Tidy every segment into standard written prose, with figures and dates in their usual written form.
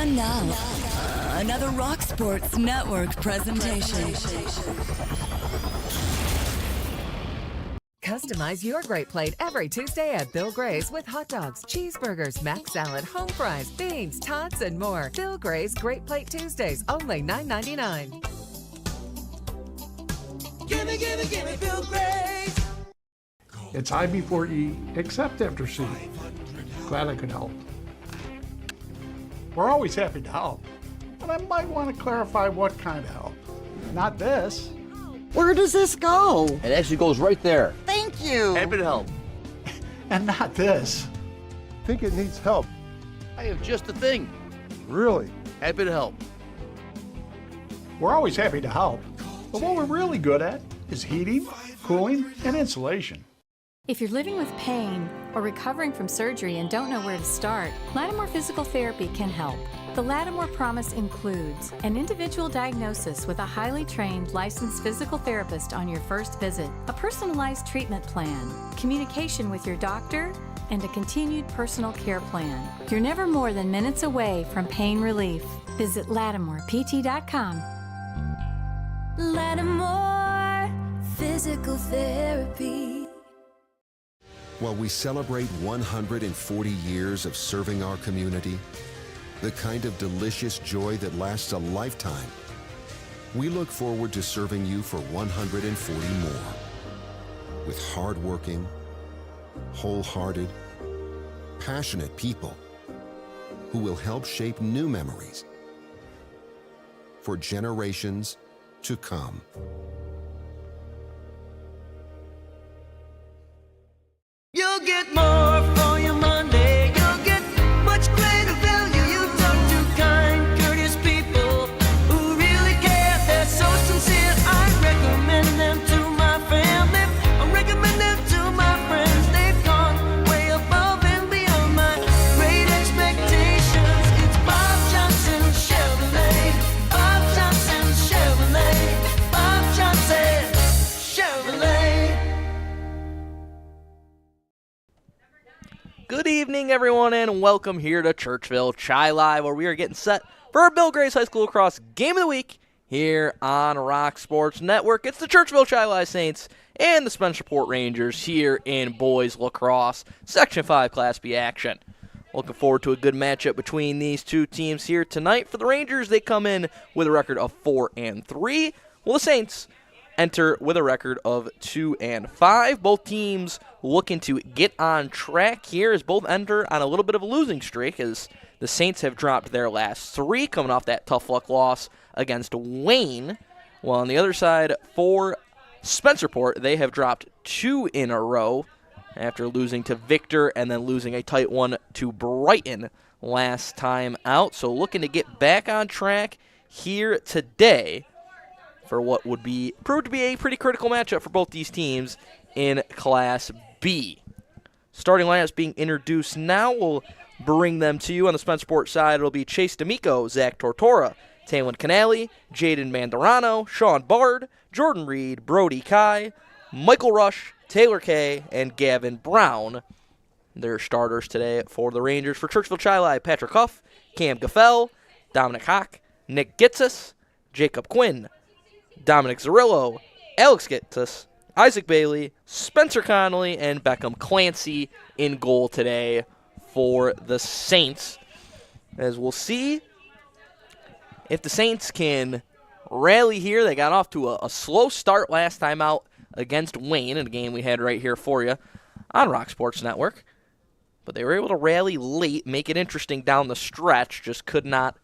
And now, another Rock Sports Network presentation. Customize your great plate every Tuesday at Bill Gray's with hot dogs, cheeseburgers, mac salad, home fries, beans, tots, and more. Bill Gray's Great Plate Tuesdays, only $9.99. Gimme, gimme, gimme Bill Gray's. It's I before E, except after C. Glad I could help. We're always happy to help, but I might want to clarify what kind of help. Not this. Where does this go? It actually goes right there. Thank you. Happy to help. And not this. Think it needs help. I have just the thing. Really? Happy to help. We're always happy to help, but what we're really good at is heating, cooling, and insulation. If you're living with pain or recovering from surgery and don't know where to start, Lattimore Physical Therapy can help. The Lattimore Promise includes an individual diagnosis with a highly trained licensed physical therapist on your first visit, a personalized treatment plan, communication with your doctor, and a continued personal care plan. You're never more than minutes away from pain relief. Visit LattimorePT.com. Lattimore Physical Therapy. While we celebrate 140 years of serving our community, the kind of delicious joy that lasts a lifetime, we look forward to serving you for 140 more. With hardworking, wholehearted, passionate people who will help shape new memories for generations to come. You'll get more for your money. You'll get much greater value. You talk to kind, courteous people who really care. They're so sincere. I recommend them to my family. I recommend them to my friends. They've gone way above and beyond my great expectations. It's Bob Johnson Chevrolet. Bob Johnson Chevrolet. Bob Johnson Chevrolet. Good evening, everyone, and welcome here to Churchville-Chili Live, where we are getting set for our Bill Gray's High School Lacrosse Game of the Week here on Rock Sports Network. It's the Churchville-Chili Saints and the Spencerport Rangers here in boys lacrosse, Section 5 Class B action. Looking forward to a good matchup between these two teams here tonight. For the Rangers, they come in with a record of 4-3. Well, the Saints enter with a record of 2-5. Both teams looking to get on track here as both enter on a little bit of a losing streak, as the Saints have dropped their last three, coming off that tough luck loss against Wayne. While on the other side, for Spencerport, they have dropped two in a row after losing to Victor and then losing a tight one to Brighton last time out. So looking to get back on track here today for what would be proved to be a pretty critical matchup for both these teams in Class B. Starting lineups being introduced now. We'll bring them to you on the Spencerport side. It'll be Chase D'Amico, Zach Tortora, Taylor Canale, Jaden Mandarano, Sean Bard, Jordan Reed, Brody Kai, Michael Rush, Taylor Kay, and Gavin Brown. Their starters today for the Rangers. For Churchville-Chili, Patrick Huff, Cam Gaffel, Dominic Hock, Nick Gitsis, Jacob Quinn, Dominic Zarillo, Alex Gittis, Isaac Bailey, Spencer Connolly, and Beckham Clancy in goal today for the Saints. As we'll see if the Saints can rally here. They got off to a slow start last time out against Wayne in a game we had right here for you on Rock Sports Network. But they were able to rally late, make it interesting down the stretch, just could not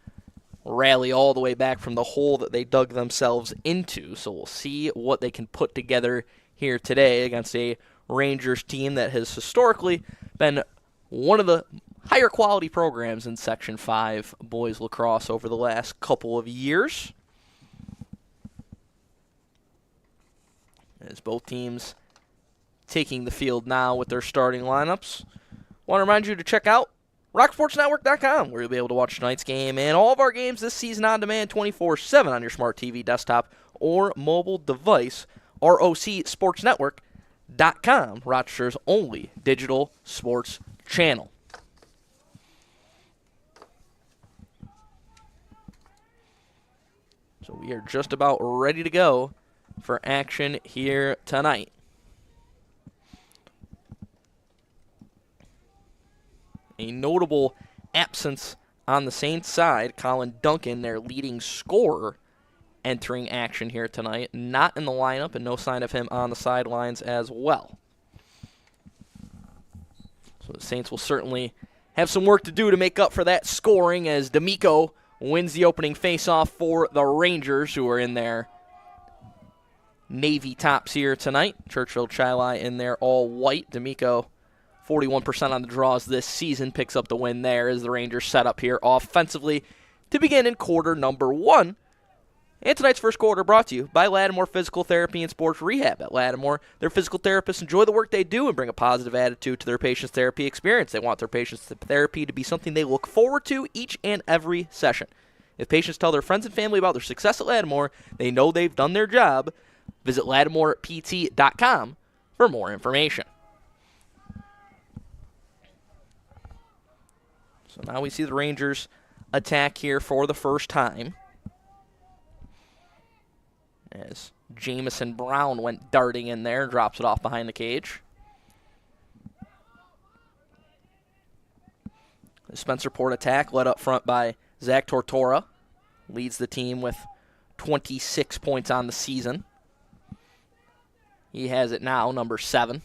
rally all the way back from the hole that they dug themselves into. So we'll see what they can put together here today against a Rangers team that has historically been one of the higher quality programs in Section 5 boys lacrosse over the last couple of years. As both teams taking the field now with their starting lineups. Want to remind you to check out RockSportsNetwork.com, where you'll be able to watch tonight's game and all of our games this season on demand 24/7 on your smart TV, desktop, or mobile device. ROCSportsNetwork.com, Rochester's only digital sports channel. So we are just about ready to go for action here tonight. A notable absence on the Saints side, Colin Duncan, their leading scorer, entering action here tonight. Not in the lineup, and no sign of him on the sidelines as well. So the Saints will certainly have some work to do to make up for that scoring as D'Amico wins the opening faceoff for the Rangers, who are in their navy tops here tonight. Churchville-Chili in their all white. D'Amico, 41% on the draws this season, picks up the win there as the Rangers set up here offensively to begin in quarter number 1. And tonight's first quarter brought to you by Lattimore Physical Therapy and Sports Rehab. At Lattimore, their physical therapists enjoy the work they do and bring a positive attitude to their patients' therapy experience. They want their patients' therapy to be something they look forward to each and every session. If patients tell their friends and family about their success at Lattimore, they know they've done their job. Visit LattimorePT.com for more information. So now we see the Rangers attack here for the first time, as Jamison Brown went darting in there and drops it off behind the cage. The Spencerport attack led up front by Zach Tortora. Leads the team with 26 points on the season. He has it now, number 7.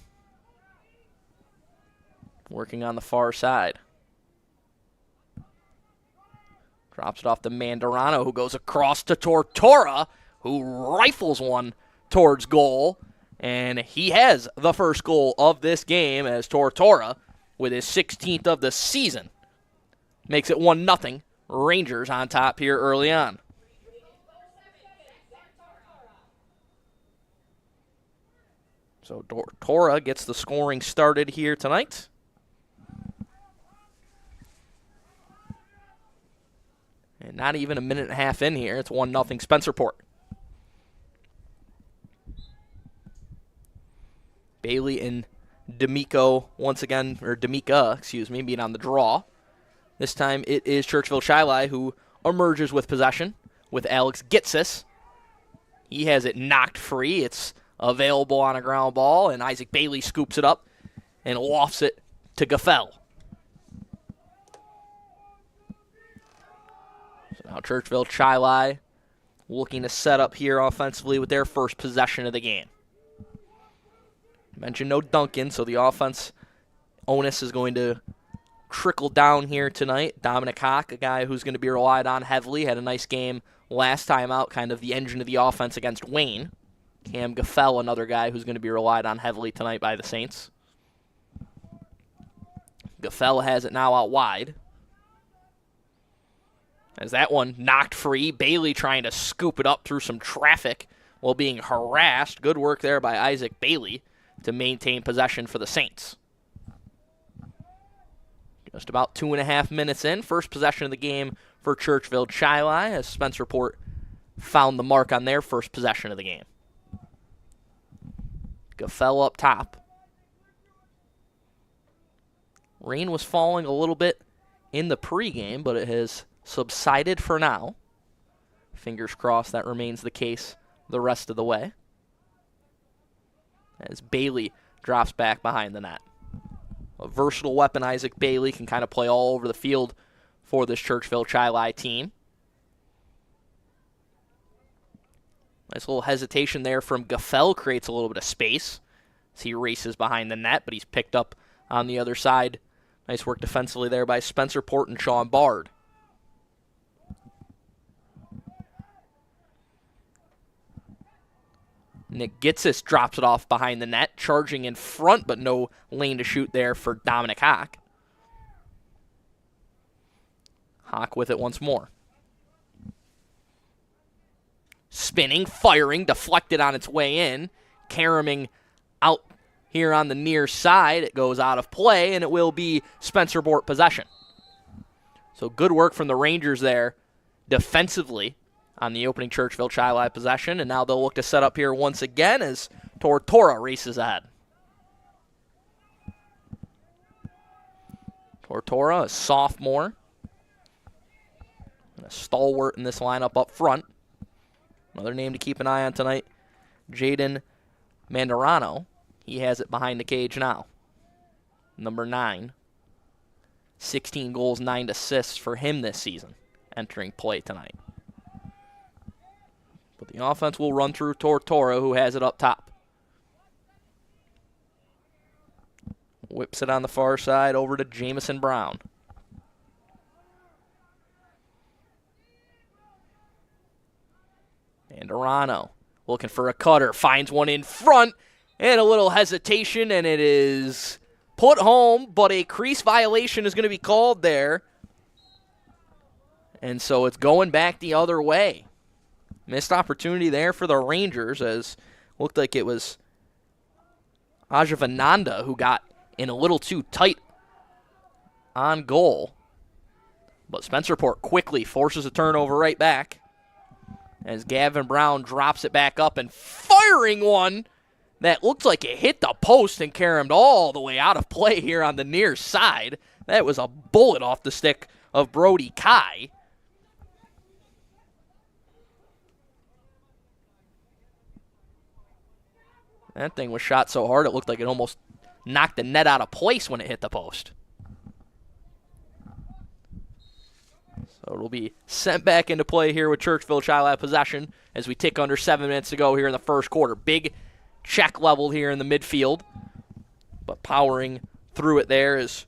Working on the far side. Drops it off to Mandarano, who goes across to Tortora, who rifles one towards goal, and he has the first goal of this game as Tortora, with his 16th of the season, makes it 1-0. Rangers on top here early on. So Tortora gets the scoring started here tonight. And not even a minute and a half in here. It's 1-0 Spencerport. Bailey and D'Amico once again, or D'Amica, excuse me, being on the draw. This time it is Churchville-Chili who emerges with possession with Alex Gitsis. He has it knocked free. It's available on a ground ball, and Isaac Bailey scoops it up and lofts it to Gaffel. So now Churchville-Chili looking to set up here offensively with their first possession of the game. Mentioned no Duncan, so the offense onus is going to trickle down here tonight. Dominic Hawk, a guy who's going to be relied on heavily, had a nice game last time out, kind of the engine of the offense against Wayne. Cam Gaffel, another guy who's going to be relied on heavily tonight by the Saints. Gaffel has it now out wide. As that one knocked free, Bailey trying to scoop it up through some traffic while being harassed. Good work there by Isaac Bailey to maintain possession for the Saints. Just about 2.5 minutes in. First possession of the game for Churchville-Chili as Spencerport found the mark on their first possession of the game. Gaffel up top. Rain was falling a little bit in the pregame, but it has subsided for now. Fingers crossed that remains the case the rest of the way. As Bailey drops back behind the net. A versatile weapon, Isaac Bailey, can kind of play all over the field for this Churchville-Chili team. Nice little hesitation there from Gaffel, creates a little bit of space as he races behind the net, but he's picked up on the other side. Nice work defensively there by Spencerport and Sean Bard. Nick Gitsis drops it off behind the net, charging in front, but no lane to shoot there for Dominic Hawk. Hawk with it once more. Spinning, firing, deflected on its way in. Karaming out here on the near side. It goes out of play, and it will be Spencerport possession. So good work from the Rangers there defensively on the opening Churchville-Chili possession, and now they'll look to set up here once again as Tortora races ahead. Tortora, a sophomore, and a stalwart in this lineup up front. Another name to keep an eye on tonight, Jaden Mandarano. He has it behind the cage now. Number 9. 16 goals, 9 assists for him this season, entering play tonight. But the offense will run through Tortora, who has it up top. Whips it on the far side over to Jamison Brown. Mandarano looking for a cutter, finds one in front, and a little hesitation, and it is put home, but a crease violation is going to be called there. And so it's going back the other way. Missed opportunity there for the Rangers, as looked like it was Ajavananda who got in a little too tight on goal. But Spencerport quickly forces a turnover right back as Gavin Brown drops it back up and firing one that looked like it hit the post and caromed all the way out of play here on the near side. That was a bullet off the stick of Brody Kai. That thing was shot so hard it looked like it almost knocked the net out of place when it hit the post. So it'll be sent back into play here with Churchville-Chili possession as we tick under 7 minutes to go here in the first quarter. Big check level here in the midfield, but powering through it there is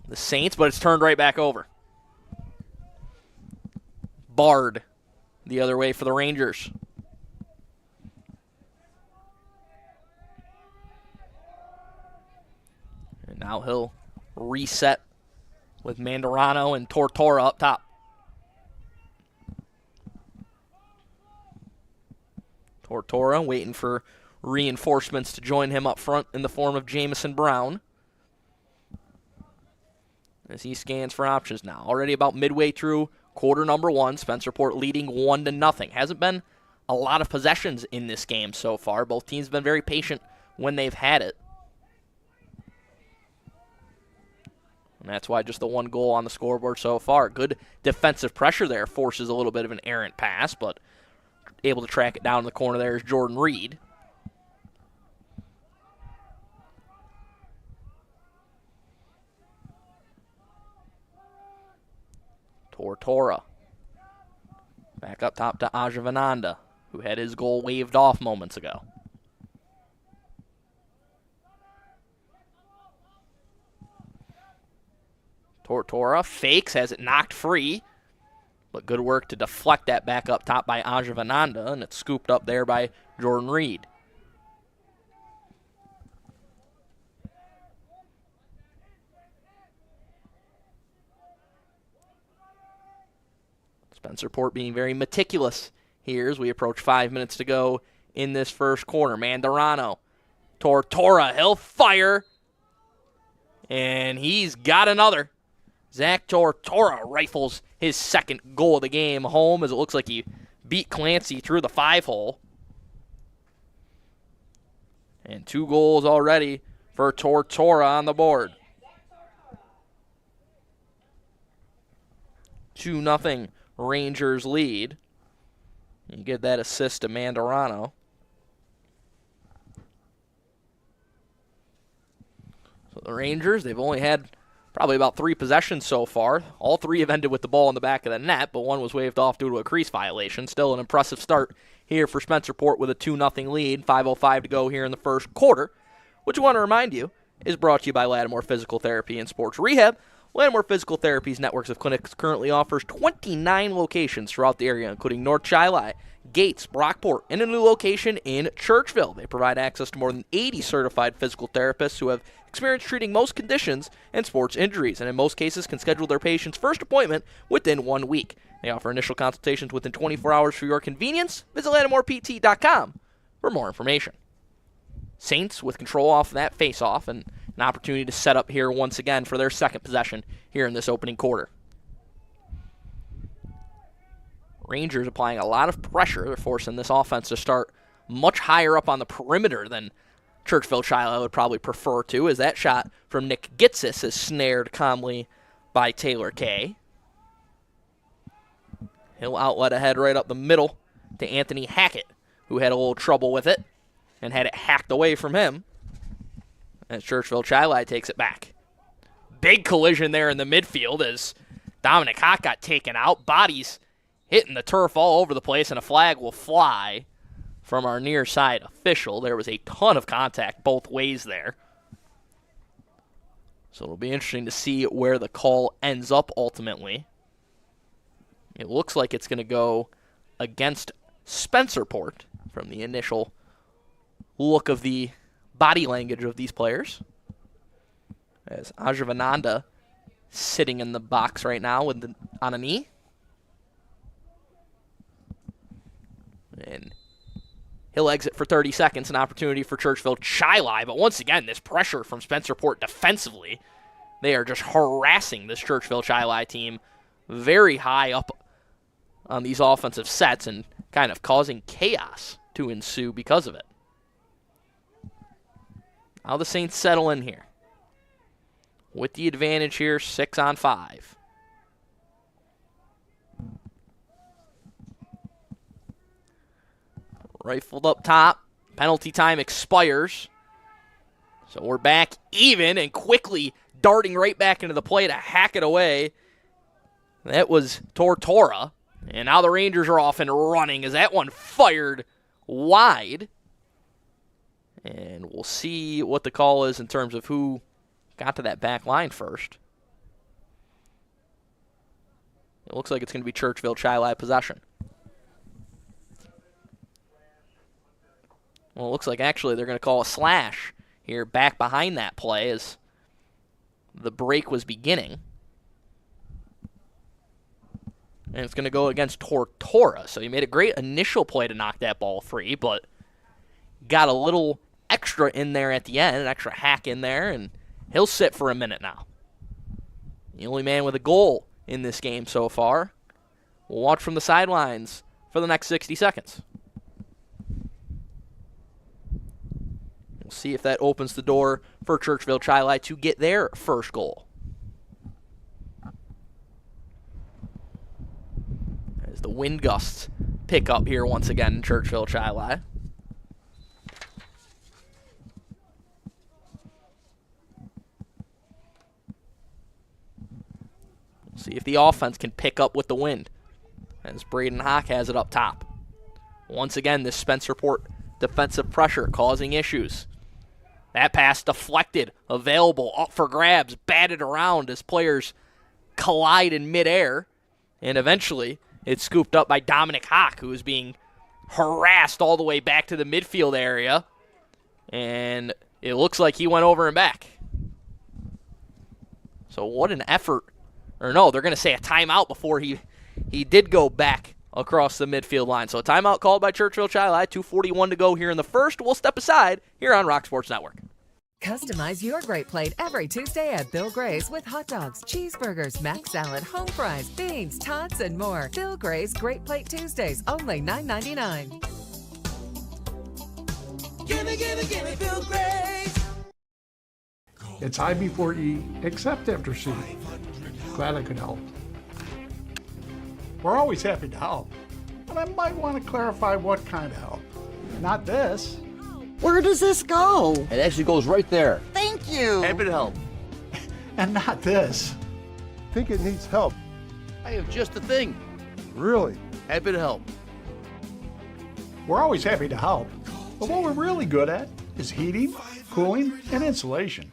the Saints, but it's turned right back over. Bard the other way for the Rangers. And now he'll reset with Mandarano and Tortora up top. Tortora waiting for reinforcements to join him up front in the form of Jamison Brown. As he scans for options now. Already about midway through quarter number 1. Spencerport leading 1-0. Hasn't been a lot of possessions in this game so far. Both teams have been very patient when they've had it. And that's why just the 1 goal on the scoreboard so far. Good defensive pressure there. Forces a little bit of an errant pass, but able to track it down in the corner there is Jordan Reed. Tortora. Back up top to Ajavananda, who had his goal waved off moments ago. Tortora fakes, has it knocked free, but good work to deflect that back up top by Ajavananda, and it's scooped up there by Jordan Reed. Spencerport being very meticulous here as we approach 5 minutes to go in this first quarter. Mandarano. Tortora, he'll fire. And he's got another. Zach Tortora rifles his second goal of the game home as it looks like he beat Clancy through the 5-hole. And 2 goals already for Tortora on the board. 2-0 Rangers lead. You get that assist to Mandarano. So the Rangers, they've only had probably about 3 possessions so far. All 3 have ended with the ball in the back of the net, but 1 was waved off due to a crease violation. Still an impressive start here for Spencerport with a 2-0 lead. 5:05 to go here in the first quarter, which I want to remind you is brought to you by Lattimore Physical Therapy and Sports Rehab. Lattimore Physical Therapy's networks of clinics currently offers 29 locations throughout the area, including North Chili, Gates, Brockport, and a new location in Churchville. They provide access to more than 80 certified physical therapists who have experience treating most conditions and sports injuries, and in most cases can schedule their patient's first appointment within 1 week. They offer initial consultations within 24 hours for your convenience. Visit LattimorePT.com for more information. Saints with control off that face-off and an opportunity to set up here once again for their second possession here in this opening quarter. Rangers applying a lot of pressure. They're forcing this offense to start much higher up on the perimeter than Churchville-Chili would probably prefer to, as that shot from Nick Gitsis is snared calmly by Taylor Kay. He'll outlet ahead right up the middle to Anthony Hackett, who had a little trouble with it and had it hacked away from him. As Churchville-Chili takes it back. Big collision there in the midfield as Dominic Hott got taken out. Bodies hitting the turf all over the place, and a flag will fly from our near side official. There was a ton of contact both ways there. So it'll be interesting to see where the call ends up ultimately. It looks like it's going to go against Spencerport from the initial look of the body language of these players. As Ajavananda sitting in the box right now with on a knee. And he'll exit for 30 seconds, an opportunity for Churchville-Chili. But once again, this pressure from Spencerport defensively. They are just harassing this Churchville-Chili team very high up on these offensive sets and kind of causing chaos to ensue because of it. How the Saints settle in here. With the advantage here, 6-on-5. Rifled up top. Penalty time expires. So we're back even and quickly darting right back into the play to hack it away. That was Tortora. And now the Rangers are off and running as that one fired wide. And we'll see what the call is in terms of who got to that back line first. It looks like it's going to be Churchville-Chili possession. Well, it looks like actually they're going to call a slash here back behind that play as the break was beginning. And it's going to go against Tortora. So he made a great initial play to knock that ball free, but got a little extra in there at the end, an extra hack in there, and he'll sit for a minute now. The only man with a goal in this game so far. We'll watch from the sidelines for the next 60 seconds. We'll see if that opens the door for Churchville-Chili to get their first goal. As the wind gusts pick up here once again in Churchville-Chili. See if the offense can pick up with the wind. As Braden Hawk has it up top. Once again, this Spencerport defensive pressure causing issues. That pass deflected, available, up for grabs, batted around as players collide in midair. And eventually, it's scooped up by Dominic Hawk, who is being harassed all the way back to the midfield area. And it looks like he went over and back. So what an effort. Or no, they're going to say a timeout before he did go back across the midfield line. So a timeout called by Churchville-Chili. 2:41 to go here in the first. We'll step aside here on Rock Sports Network. Customize your great plate every Tuesday at Bill Gray's with hot dogs, cheeseburgers, mac salad, home fries, beans, tots, and more. Bill Gray's Great Plate Tuesdays, only $9.99. Gimme, gimme, gimme Bill Gray's. It's I before E, except after C. Glad I could help. We're always happy to help, but I might want to clarify what kind of help. Not this. Where does this go? It actually goes right there. Thank you. Happy to help. And not this. Think it needs help. I have just the thing. Really? Happy to help. We're always happy to help, but what we're really good at is heating, cooling, and insulation.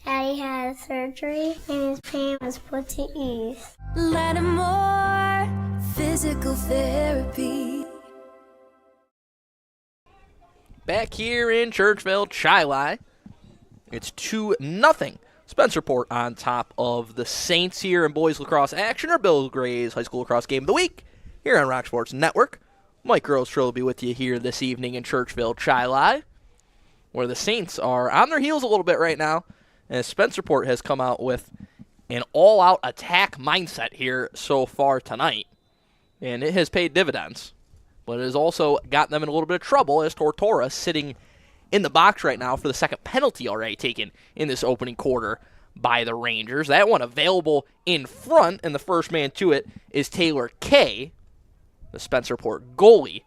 Daddy had surgery and his pain was put to ease. Lattimore Physical Therapy. Back here in Churchville-Chili, it's 2-0. Spencerport on top of the Saints here in boys lacrosse action, or Bill Gray's High School Lacrosse Game of the Week here on Rock Sports Network. Mike Grosstrow will be with you here this evening in Churchville-Chili, where the Saints are on their heels a little bit right now, as Spencerport has come out with an all-out attack mindset here so far tonight, and it has paid dividends. But it has also gotten them in a little bit of trouble as Tortora sitting in the box right now for the second penalty already taken in this opening quarter by the Rangers. That one available in front, and the first man to it is Taylor Kay. The Spencerport goalie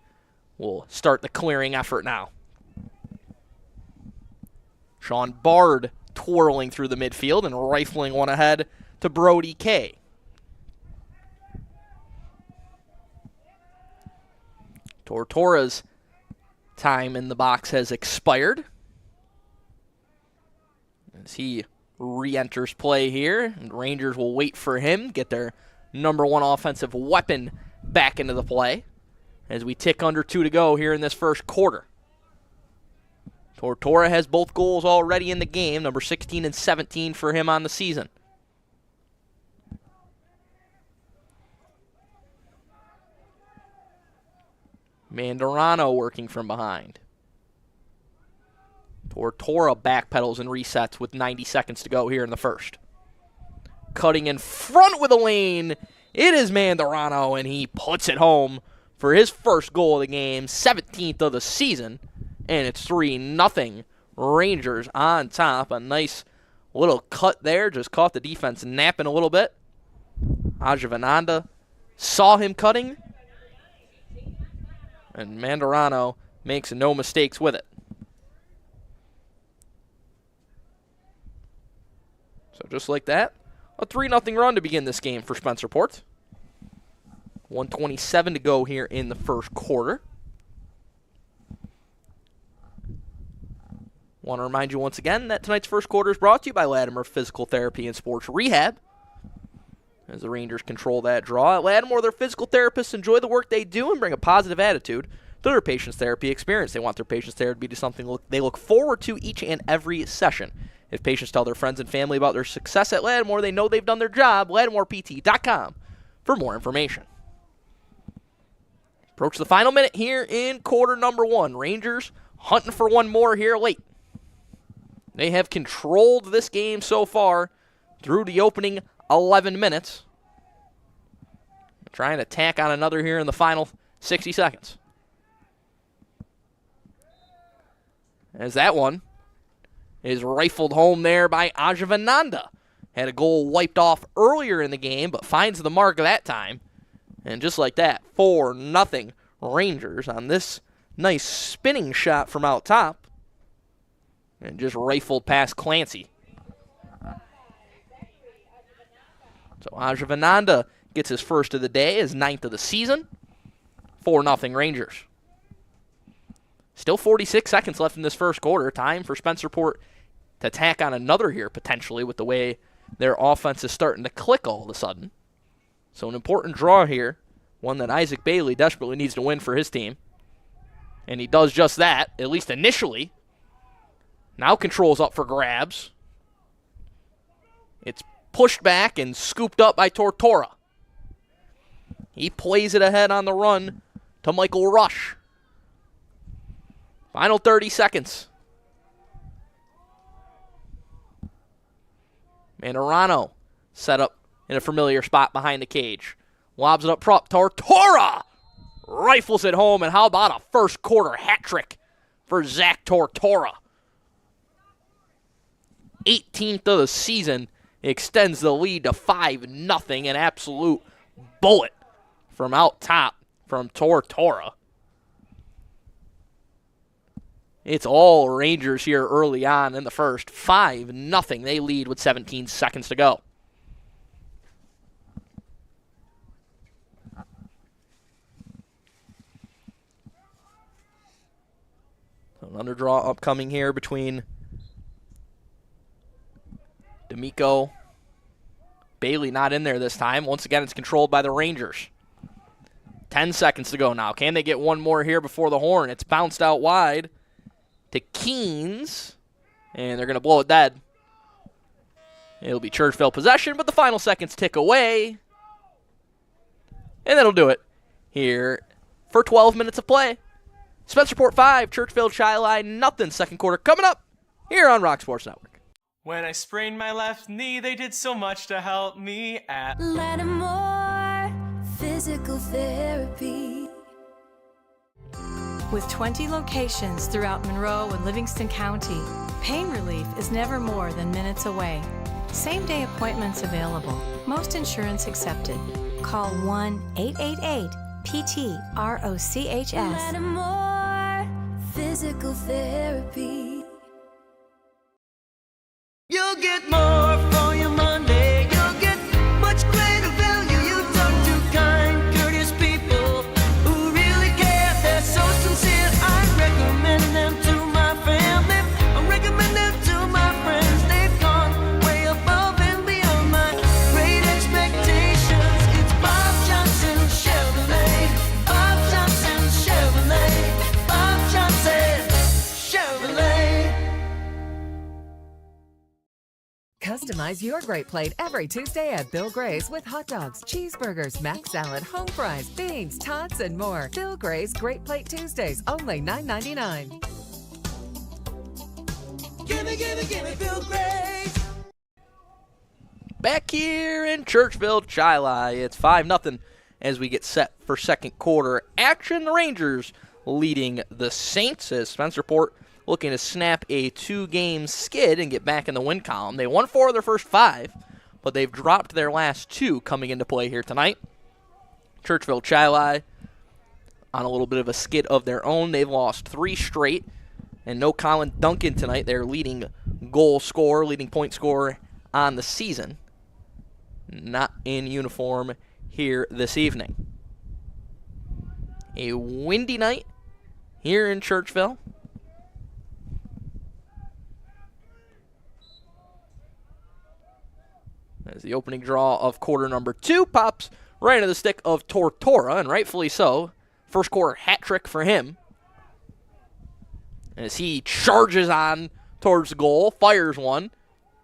will start the clearing effort now. Sean Bard twirling through the midfield and rifling one ahead to Brody Kay. Tortora's time in the box has expired as he re-enters play here, and Rangers will wait for him, get their number one offensive weapon back into the play as we tick under 2 to go here in this first quarter. Tortora has both goals already in the game, number 16 and 17 for him on the season. Mandarano working from behind. Tortora backpedals and resets with 90 seconds to go here in the first. Cutting in front with a lane, it is Mandarano, and he puts it home for his first goal of the game, 17th of the season, and it's 3-0 Rangers on top. A nice little cut there, just caught the defense napping a little bit. Ajavananda saw him cutting, and Mandarano makes no mistakes with it. So just like that, a 3-0 run to begin this game for Spencerport. 1:27 to go here in the first quarter. Want to remind you once again that tonight's first quarter is brought to you by Lattimore Physical Therapy and Sports Rehab. As the Rangers control that draw. At Lattimore, their physical therapists enjoy the work they do and bring a positive attitude to their patients' therapy experience. They want their patients' therapy to be something they look forward to each and every session. If patients tell their friends and family about their success at Lattimore, they know they've done their job. LattimorePT.com for more information. Approach the final minute here in quarter number 1. Rangers hunting for one more here late. They have controlled this game so far through the opening 11 minutes. Trying to tack on another here in the final 60 seconds. As that one is rifled home there by Ajavananda. Had a goal wiped off earlier in the game, but finds the mark that time. And just like that, 4-0 Rangers on this nice spinning shot from out top. And just rifled past Clancy. So Ajavananda gets his first of the day, his 9th of the season. 4-0 Rangers. Still 46 seconds left in this first quarter. Time for Spencerport to tack on another here, potentially, with the way their offense is starting to click all of a sudden. So an important draw here, one that Isaac Bailey desperately needs to win for his team. And he does just that, at least initially. Now control's up for grabs. It's pushed back and scooped up by Tortora. He plays it ahead on the run to Michael Rush. Final 30 seconds. Mandarano set up in a familiar spot behind the cage. Lobs it up front. Tortora rifles it home, and how about a first quarter hat trick for Zach Tortora? 18th of the season, extends the lead to 5-0. An absolute bullet from out top from Tortora. It's all Rangers here early on in the first. 5-0. They lead with 17 seconds to go. So an underdraw upcoming here between D'Amico. Bailey not in there this time. Once again, it's controlled by the Rangers. 10 seconds to go now. Can they get one more here before the horn? It's bounced out wide to Keynes, and they're going to blow it dead. It'll be Churchville possession, but the final seconds tick away. And that'll do it here for 12 minutes of play. Spencerport 5, Churchville-Chili 0. Second quarter coming up here on Rock Sports Network. When I sprained my left knee, they did so much to help me at Lattimore Physical Therapy. With 20 locations throughout Monroe and Livingston County, pain relief is never more than minutes away. Same-day appointments available. Most insurance accepted. Call 1-888 PTROCHS. Lattimore Physical Therapy. You'll get more for your money. You'll get much greater value. You talk to kind, courteous people who really care. They're so sincere. I recommend them to my family. I recommend them to my friends. They've gone way above and beyond my great expectations. It's Bob Johnson Chevrolet. Bob Johnson Chevrolet. Bob Johnson Chevrolet. Customize your great plate every Tuesday at Bill Gray's with hot dogs, cheeseburgers, mac salad, home fries, beans, tots, and more. Bill Gray's Great Plate Tuesdays, only $9.99. Gimme, gimme, gimme, Bill Gray's. Back here in Churchville-Chili, it's 5-0 as we get set for second quarter action. The Rangers leading the Saints as Spencerport looking to snap a 2-game skid and get back in the win column. They won 4 of their first 5, but they've dropped their last 2 coming into play here tonight. Churchville-Chili on a little bit of a skid of their own. They've lost 3 straight, and no Colin Duncan tonight. Their leading goal scorer, leading point scorer on the season, not in uniform here this evening. A windy night here in Churchville. As the opening draw of quarter number 2 pops right into the stick of Tortora, and rightfully so. First quarter hat trick for him. As he charges on towards the goal, fires one.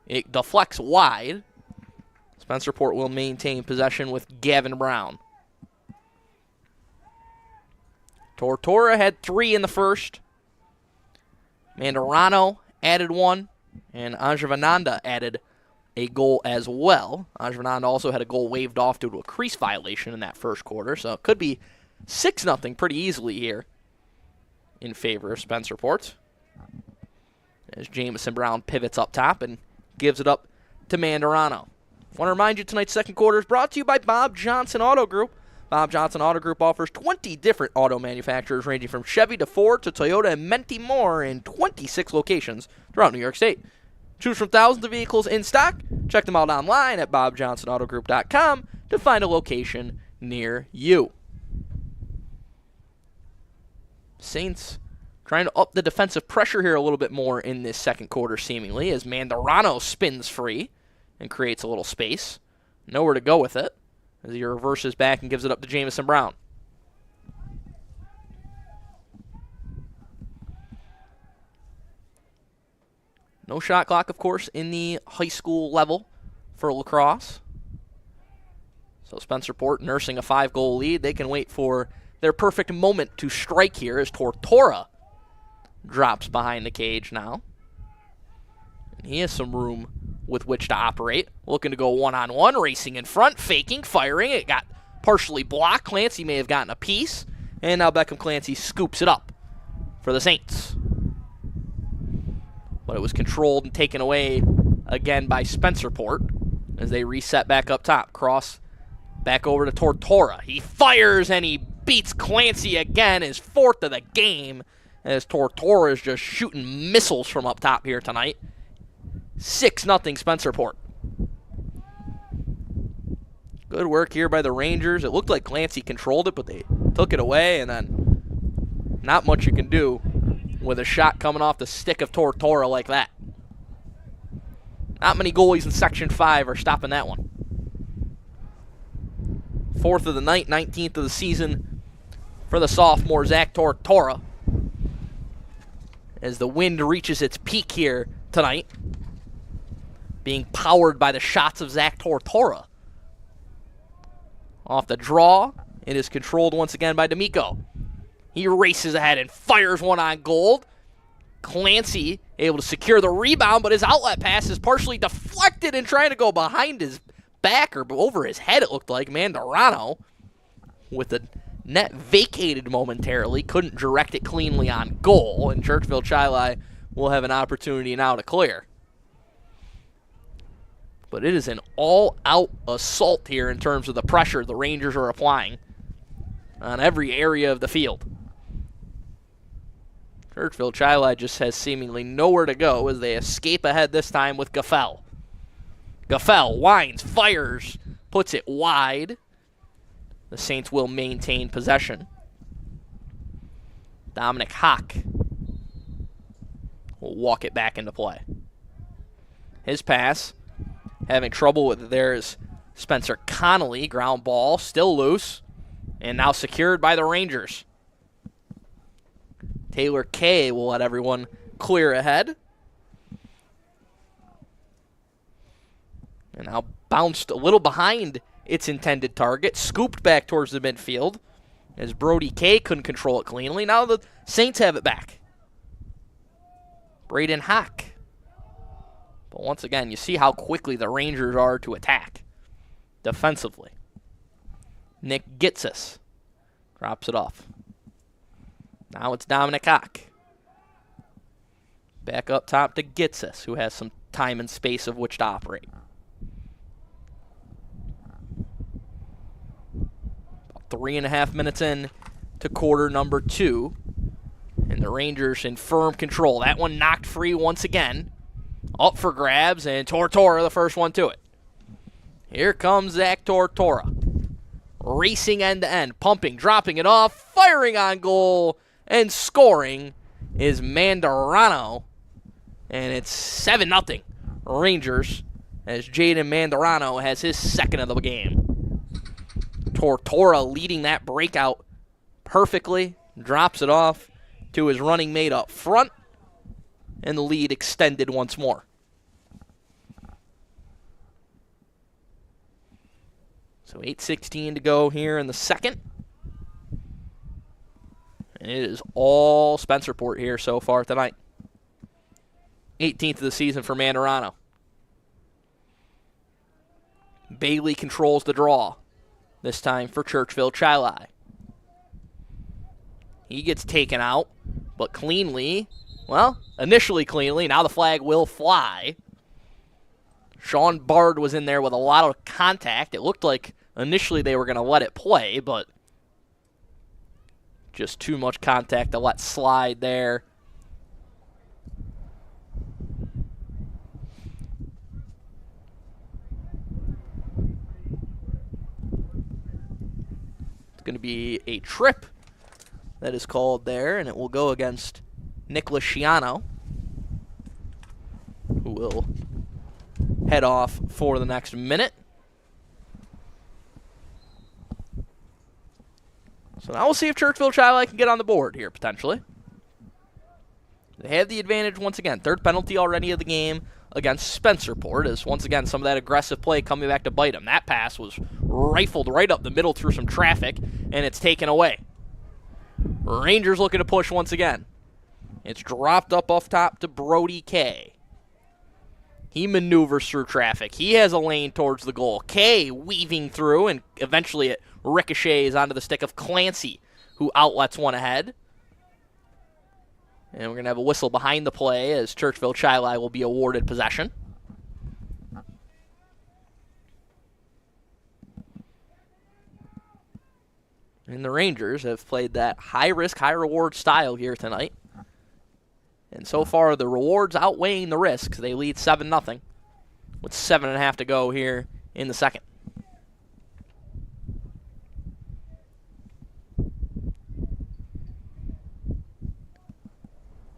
It deflects wide. Spencerport will maintain possession with Gavin Brown. Tortora had 3 in the first. Mandarano added 1, and Anjavananda added a goal as well. Anjavananda also had a goal waved off due to a crease violation in that first quarter, so it could be 6-0 pretty easily here in favor of Spencerport. As Jamison Brown pivots up top and gives it up to Mandarano. I want to remind you tonight's second quarter is brought to you by Bob Johnson Auto Group. Bob Johnson Auto Group offers 20 different auto manufacturers ranging from Chevy to Ford to Toyota and many more in 26 locations throughout New York State. Choose from thousands of vehicles in stock. Check them out online at bobjohnsonautogroup.com to find a location near you. Saints trying to up the defensive pressure here a little bit more in this second quarter, seemingly, as Mandarano spins free and creates a little space. Nowhere to go with it, as he reverses back and gives it up to Jamison Brown. No shot clock, of course, in the high school level for lacrosse. So Spencerport nursing a 5-goal lead. They can wait for their perfect moment to strike here as Tortora drops behind the cage now. And he has some room with which to operate. Looking to go one-on-one, racing in front, faking, firing. It got partially blocked. Clancy may have gotten a piece. And now Beckham Clancy scoops it up for the Saints. But it was controlled and taken away again by Spencerport as they reset back up top. Cross back over to Tortora. He fires and he beats Clancy again, his 4th of the game, as Tortora is just shooting missiles from up top here tonight. 6-0 Spencerport. Good work here by the Rangers. It looked like Clancy controlled it, but they took it away, and then not much you can do with a shot coming off the stick of Tortora like that. Not many goalies in Section 5 are stopping that one. 4th of the night, 19th of the season for the sophomore Zach Tortora. As the wind reaches its peak here tonight, being powered by the shots of Zach Tortora. Off the draw, it is controlled once again by D'Amico. He races ahead and fires one on goal. Clancy able to secure the rebound, but his outlet pass is partially deflected and trying to go behind his back or over his head, it looked like. Mandarano, with the net vacated momentarily, couldn't direct it cleanly on goal, and Churchville-Chili will have an opportunity now to clear. But it is an all-out assault here in terms of the pressure the Rangers are applying. on every area of the field. Churchville-Chili just has seemingly nowhere to go as they escape ahead this time with Gaffel. Gaffel winds, fires, puts it wide. The Saints will maintain possession. Dominic Hock will walk it back into play. His pass, having trouble with it. There's Spencer Connolly, ground ball, still loose, and now secured by the Rangers. Taylor Kay will let everyone clear ahead. And now bounced a little behind its intended target, scooped back towards the midfield as Brody Kay couldn't control it cleanly. Now the Saints have it back. Braden Hock. But once again, you see how quickly the Rangers are to attack defensively. Nick Gitsis drops it off. Now it's Dominic Hock. Back up top to Gitsis, who has some time and space of which to operate. About 3.5 minutes in to quarter number 2. And the Rangers in firm control. That one knocked free once again. Up for grabs, and Tortora the first one to it. Here comes Zach Tortora. Racing end to end, pumping, dropping it off, firing on goal, and scoring is Mandarano. And it's 7-0 Rangers as Jaden Mandarano has his second of the game. Tortora leading that breakout perfectly, drops it off to his running mate up front, and the lead extended once more. So 8:16 to go here in the second. And it is all Spencerport here so far tonight. 18th of the season for Mandarano. Bailey controls the draw, this time for Churchville-Chili. He gets taken out, but cleanly, well, initially cleanly, now the flag will fly. Sean Bard was in there with a lot of contact. It looked like initially they were going to let it play, but just too much contact to let slide there. It's going to be a trip that is called there, and it will go against Nicholas Sciano, who will head off for the next minute. So now we'll see if Churchville-Chili can get on the board here, potentially. They have the advantage once again. Third penalty already of the game against Spencerport, as once again some of that aggressive play coming back to bite them. That pass was rifled right up the middle through some traffic, and it's taken away. Rangers looking to push once again. It's dropped up off top to Brody Kay. He maneuvers through traffic. He has a lane towards the goal. Kay weaving through, and eventually it ricochets onto the stick of Clancy, who outlets one ahead. And we're going to have a whistle behind the play as Churchville-Chili will be awarded possession. And the Rangers have played that high-risk, high-reward style here tonight. And so far, the rewards outweighing the risks. They lead 7-0 with 7.5 to go here in the second.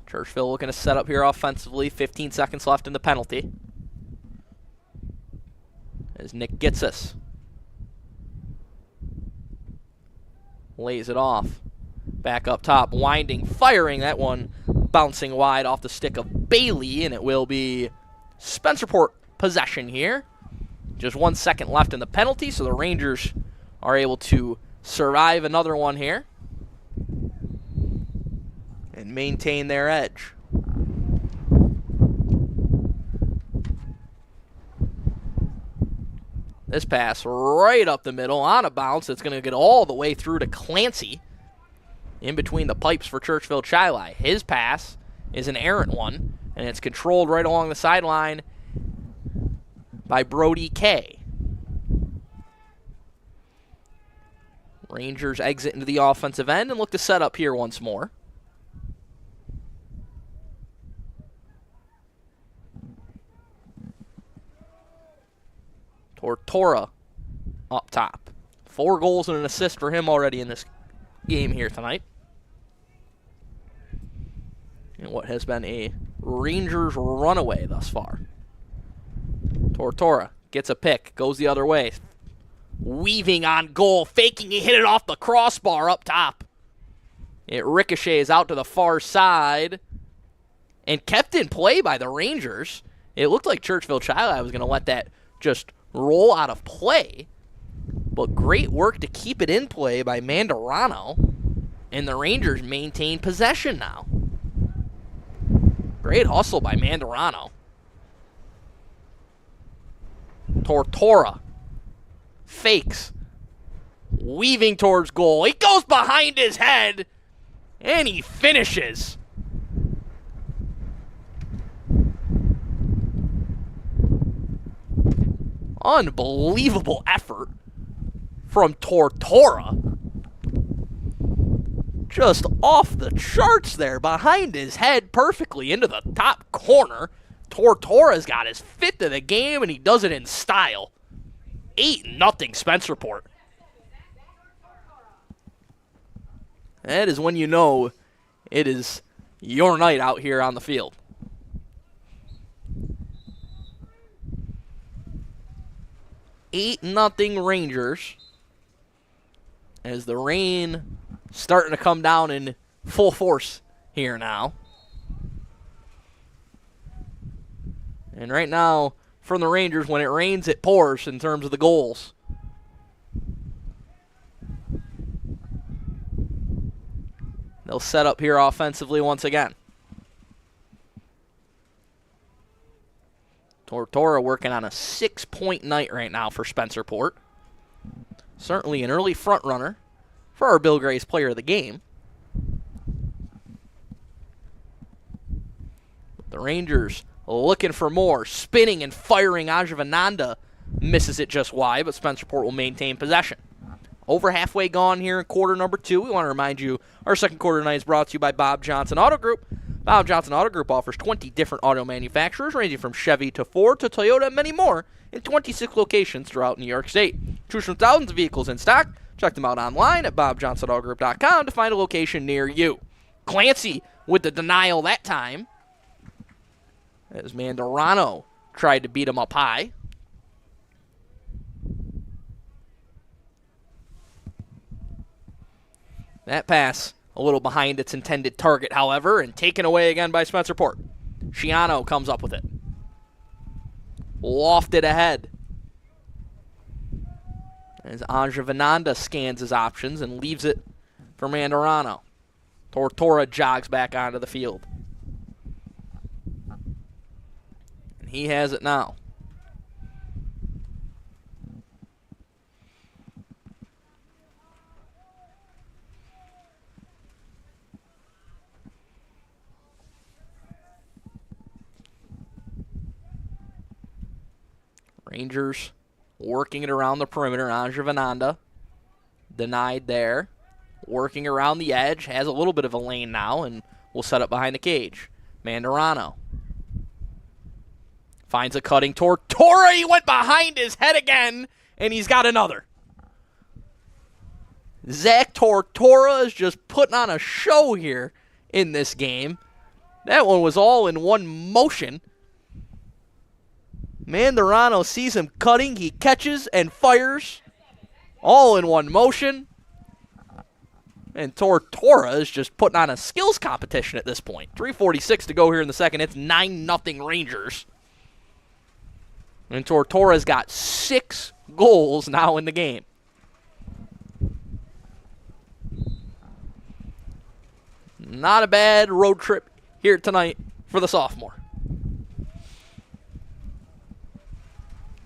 Churchville looking to set up here offensively. 15 seconds left in the penalty. As Nick Gitsis lays it off. Back up top, winding, firing. That one bouncing wide off the stick of Bailey, and it will be Spencerport possession here. Just 1 second left in the penalty, so the Rangers are able to survive another one here and maintain their edge. This pass right up the middle on a bounce. It's going to get all the way through to Clancy in between the pipes for Churchville-Chili. His pass is an errant one, and it's controlled right along the sideline by Brody Kay. Rangers exit into the offensive end and look to set up here once more. Tortora up top. 4 goals and an assist for him already in this game here tonight. And what has been a Rangers runaway thus far. Tortora gets a pick, goes the other way. Weaving on goal, faking, he hit it off the crossbar up top. It ricochets out to the far side and kept in play by the Rangers. It looked like Churchville-Chili was going to let that just roll out of play, but great work to keep it in play by Mandarano, and the Rangers maintain possession now. Great hustle by Mandarano. Tortora fakes, weaving towards goal. He goes behind his head, and he finishes. Unbelievable effort from Tortora. Just off the charts there, behind his head perfectly into the top corner. Tortora's got his 5th of the game, and he does it in style. 8-0 Spencerport. That is when you know it is your night out here on the field. $8-0 Rangers as the rain starting to come down in full force here now. And right now, from the Rangers, when it rains, it pours in terms of the goals. They'll set up here offensively once again. Tortora working on a 6-point night right now for Spencerport. Certainly an early front runner for our Bill Gray's player of the game. The Rangers looking for more, spinning and firing. Ajavananda misses it just wide, but Spencerport will maintain possession. Over halfway gone here in quarter number 2. We want to remind you our second quarter tonight is brought to you by Bob Johnson Auto Group. Bob Johnson Auto Group offers 20 different auto manufacturers, ranging from Chevy to Ford to Toyota and many more, in 26 locations throughout New York State. Choose from thousands of vehicles in stock. Check them out online at bobjohnsonautogroup.com to find a location near you. Clancy with the denial that time, as Mandarano tried to beat him up high. That pass a little behind its intended target, however, and taken away again by Spencerport. Sciano comes up with it. Lofted ahead. As Ajavananda scans his options and leaves it for Mandarano. Tortora jogs back onto the field. And he has it now. Rangers working it around the perimeter. Ajavananda denied there. Working around the edge. Has a little bit of a lane now and will set up behind the cage. Mandarano finds a cutting Tortora. He went behind his head again, and he's got another. Zach Tortora is just putting on a show here in this game. That one was all in one motion. Mandarano sees him cutting. He catches and fires all in one motion. And Tortora is just putting on a skills competition at this point. 3:46 to go here in the second. It's 9-0 Rangers. And Tortora's got 6 goals now in the game. Not a bad road trip here tonight for the sophomore.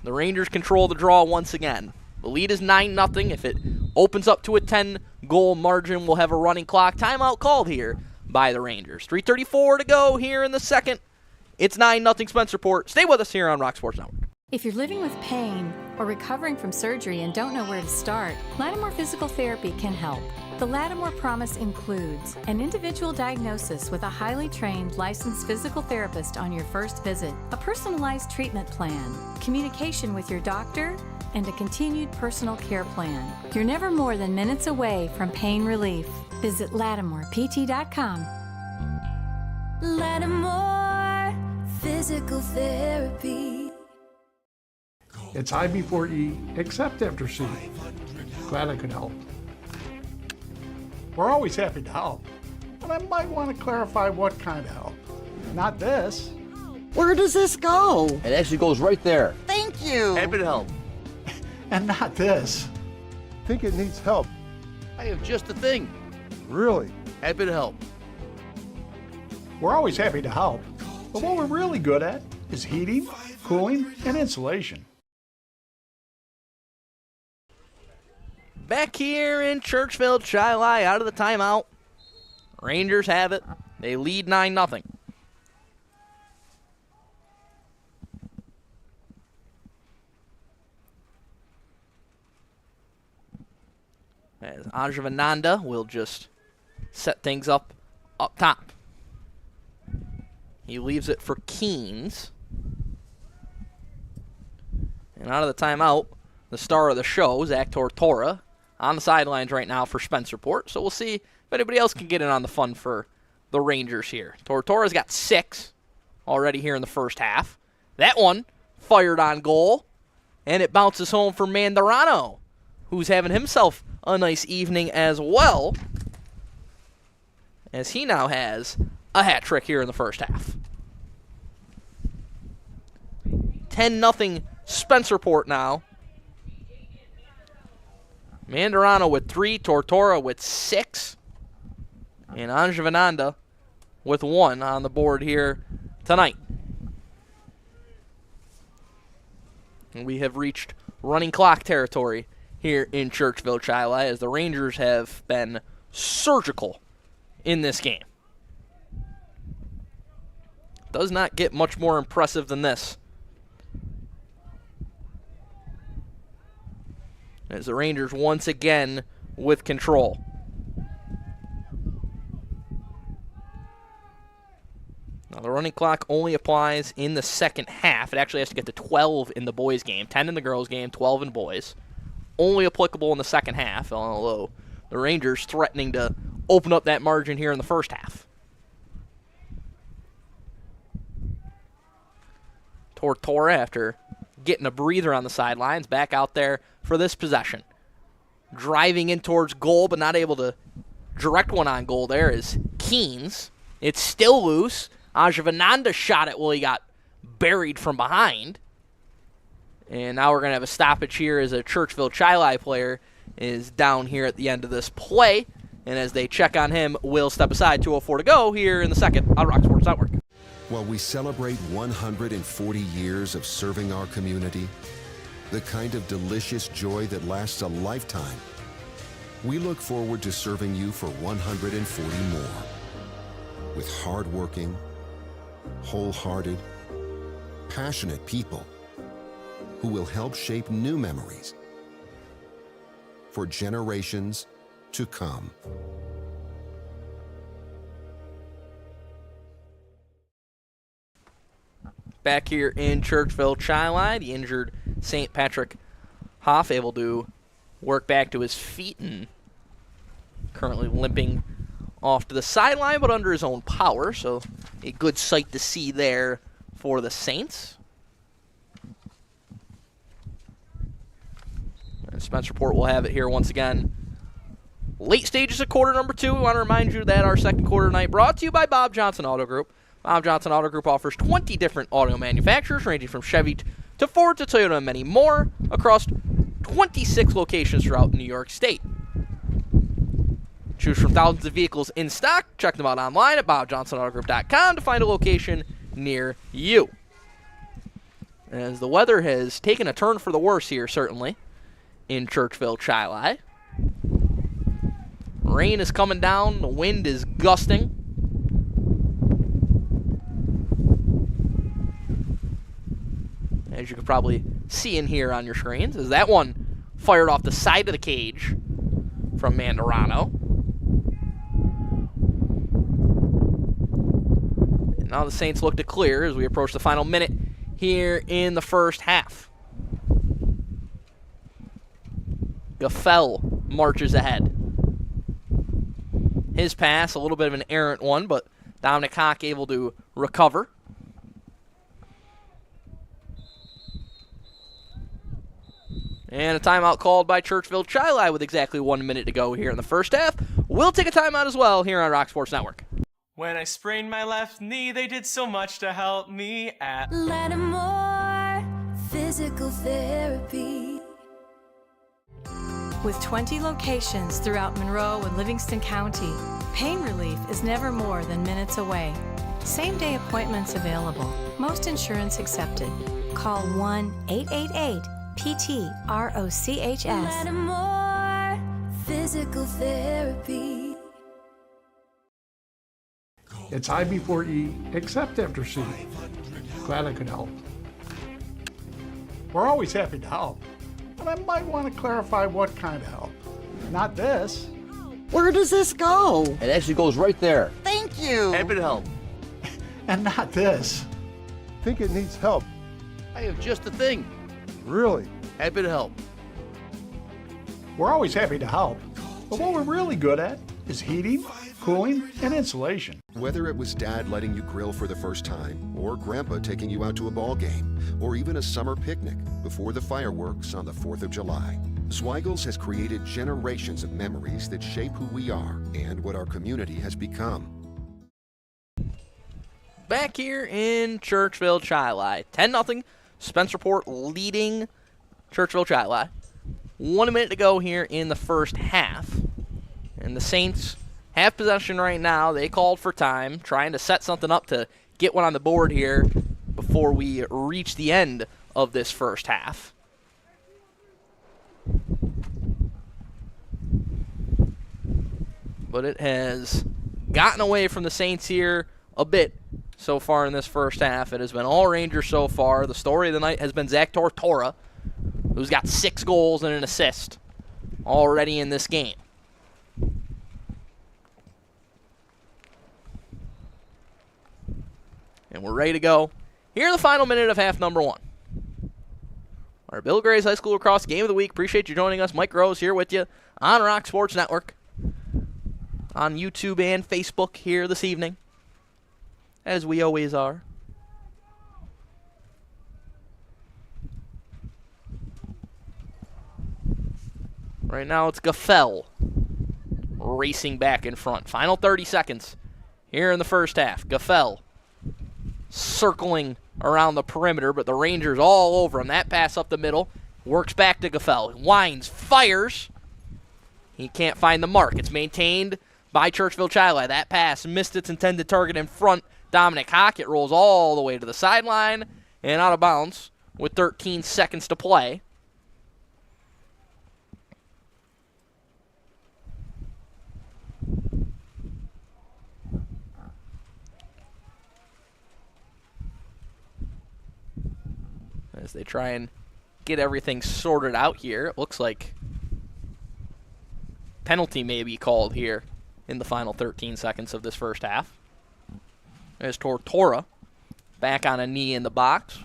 The Rangers control the draw once again. The lead is 9-0. If it opens up to a 10-goal margin, we'll have a running clock. Timeout called here by the Rangers. 3:34 to go here in the second. It's 9-0 Spencerport. Stay with us here on Rock Sports Network. If you're living with pain or recovering from surgery and don't know where to start, Lattimore Physical Therapy can help. The Lattimore Promise includes an individual diagnosis with a highly trained licensed physical therapist on your first visit, a personalized treatment plan, communication with your doctor, and a continued personal care plan. You're never more than minutes away from pain relief. Visit LattimorePT.com. Lattimore Physical Therapy. It's I before E, except after C. Glad I could help. We're always happy to help, but I might want to clarify what kind of help. Not this. Where does this go? It actually goes right there. Thank you. Happy to help. And not this. Think it needs help. I have just the thing. Really? Happy to help. We're always happy to help, but what we're really good at is heating, cooling, and insulation. Back here in Churchville-Chili, out of the timeout. Rangers have it. They lead 9-0. As Ajavananda will just set things up top. He leaves it for Keynes. And out of the timeout, the star of the show, Zach Tortora, on the sidelines right now for Spencerport. So we'll see if anybody else can get in on the fun for the Rangers here. Tortora's got 6 already here in the first half. That one fired on goal, and it bounces home for Mandarano, who's having himself a nice evening as well, as he now has a hat trick here in the first half. 10-0 Spencerport now. Mandarano with 3, Tortora with 6, and Anjavananda with 1 on the board here tonight. And we have reached running clock territory here in Churchville-Chili as the Rangers have been surgical in this game. Does not get much more impressive than this. As the Rangers once again with control. Now the running clock only applies in the second half. It actually has to get to 12 in the boys' game, 10 in the girls' game, 12 in boys. Only applicable in the second half, although the Rangers threatening to open up that margin here in the first half. Tortora, after getting a breather on the sidelines, back out there for this possession. Driving in towards goal, but not able to direct one on goal there is Keynes. It's still loose. Ajavananda shot it while he got buried from behind. And now we're going to have a stoppage here as a Churchville-Chili player is down here at the end of this play. And as they check on him, we'll step aside. 2:04 to go here in the second on Rock Sports Network. While we celebrate 140 years of serving our community, the kind of delicious joy that lasts a lifetime, we look forward to serving you for 140 more. With hardworking, wholehearted, passionate people who will help shape new memories for generations to come. Back here in Churchville-Chili, the injured St. Patrick Hoff able to work back to his feet and currently limping off to the sideline, but under his own power, so a good sight to see there for the Saints. And Spencerport will have it here once again. Late stages of quarter number 2. We want to remind you that our second quarter tonight brought to you by Bob Johnson Auto Group. Bob Johnson Auto Group offers 20 different auto manufacturers, ranging from Chevy to Ford to Toyota and many more, across 26 locations throughout New York State. Choose from thousands of vehicles in stock. Check them out online at bobjohnsonautogroup.com to find a location near you. As the weather has taken a turn for the worse here, certainly, in Churchville-Chili. Rain is coming down. The wind is gusting. As you can probably seeing here on your screens, is that one fired off the side of the cage from Mandarano. And now the Saints look to clear as we approach the final minute here in the first half. Gaffel marches ahead. His pass, a little bit of an errant one, but Dominic Hawk able to recover. And a timeout called by Churchville-Chili with exactly 1 minute to go here in the first half. We'll take a timeout as well here on Rock Sports Network. When I sprained my left knee, they did so much to help me at Lattimore Physical Therapy. With 20 locations throughout Monroe and Livingston County, pain relief is never more than minutes away. Same-day appointments available. Most insurance accepted. Call 1-888-PT-ROCHS. Lattimore Physical Therapy. It's I before E, except after C. Glad I could help. We're always happy to help, but I might want to clarify what kind of help. Not this. Where does this go? It actually goes right there. Thank you. Happy to help. And not this. Think it needs help. I have just the thing. Really? Happy to help. We're always happy to help, but what we're really good at is heating, cooling, and insulation. Whether it was Dad letting you grill for the first time, or Grandpa taking you out to a ball game, or even a summer picnic before the fireworks on the 4th of July, Zweigle's has created generations of memories that shape who we are and what our community has become. Back here in Churchville-Chili, 10-0, Spencerport leading Churchville-Chili. 1 minute to go here in the first half. And the Saints have possession right now. They called for time, trying to set something up to get one on the board here before we reach the end of this first half. But it has gotten away from the Saints here a bit so far in this first half. It has been all Rangers so far. The story of the night has been Zach Tortora, who's got 6 goals and an assist already in this game. And we're ready to go here in the final minute of half number 1. Our Bill Gray's High School Lacrosse Game of the Week. Appreciate you joining us. Mike Rose here with you on Rock Sports Network, on YouTube and Facebook here this evening, as we always are. Right now it's Gaffel racing back in front. Final 30 seconds here in the first half. Gaffel circling around the perimeter, but the Rangers all over him. That pass up the middle works back to Gaffel. Winds, fires. He can't find the mark. It's maintained by Churchville-Chili. That pass missed its intended target in front. Dominic Hawk. It rolls all the way to the sideline and out of bounds with 13 seconds to play. As they try and get everything sorted out here, it looks like penalty may be called here in the final 13 seconds of this first half. There's Tortora back on a knee in the box.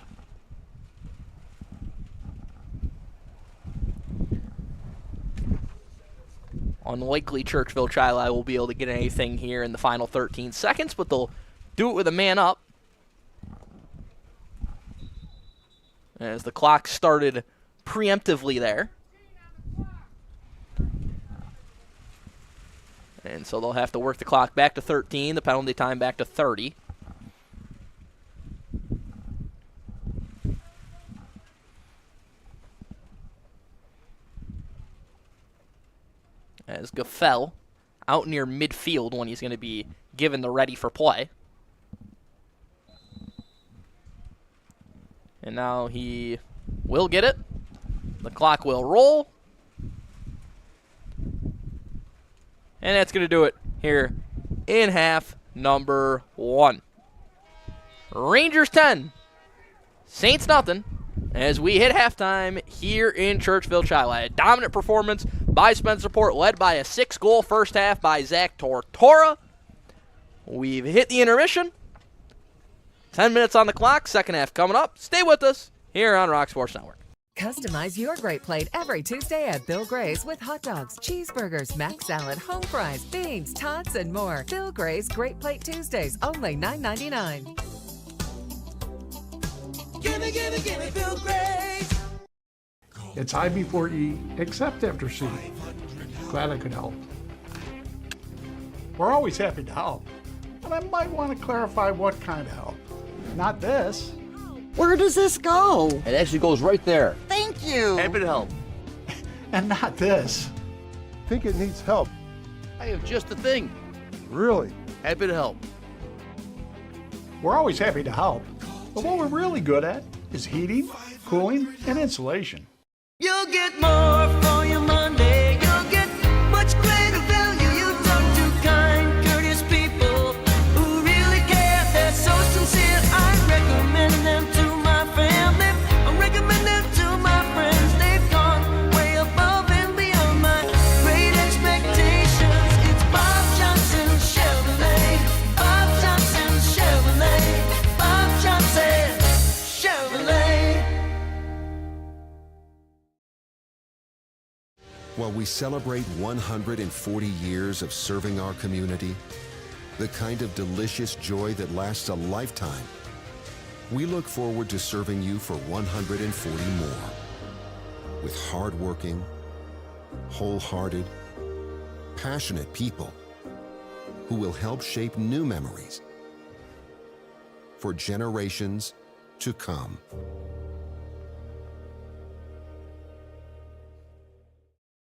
Unlikely Churchville-Chili will be able to get anything here in the final 13 seconds, but they'll do it with a man up. As the clock started preemptively there. And so they'll have to work the clock back to 13, the penalty time back to 30. As Gaffel out near midfield when he's going to be given the ready for play. And now he will get it. The clock will roll. And that's going to do it here in half number 1. Rangers 10, Saints nothing. as we hit halftime here in Churchville-Chili. A dominant performance by Spencerport, led by a 6-goal first half by Zach Tortora. We've hit the intermission. 10 minutes on the clock, second half coming up. Stay with us here on Rock Sports Network. Customize your great plate every Tuesday at Bill Gray's with hot dogs, cheeseburgers, mac salad, home fries, beans, tots, and more. Bill Gray's Great Plate Tuesdays, only $9.99. Gimme, gimme, gimme Bill Gray. It's I before E, except after C. Glad I could help. We're always happy to help, but I might want to clarify what kind of help. Not this. Where does this go? It actually goes right there. Thank you. Happy to help. And not this. Think it needs help. I have just the thing. Really? Happy to help. We're always happy to help, but what we're really good at is heating, cooling, and insulation. You'll get more for your money. You'll get much greater value. You talk to kind, courteous people who really care. They're so sincere. I recommend them to my family. I recommend them to my friends. They've gone way above and beyond my great expectations. It's Bob Johnson Chevrolet. Bob Johnson Chevrolet. Bob Johnson Chevrolet. While we celebrate 140 years of serving our community, the kind of delicious joy that lasts a lifetime, we look forward to serving you for 140 more. With hardworking, wholehearted, passionate people who will help shape new memories for generations to come.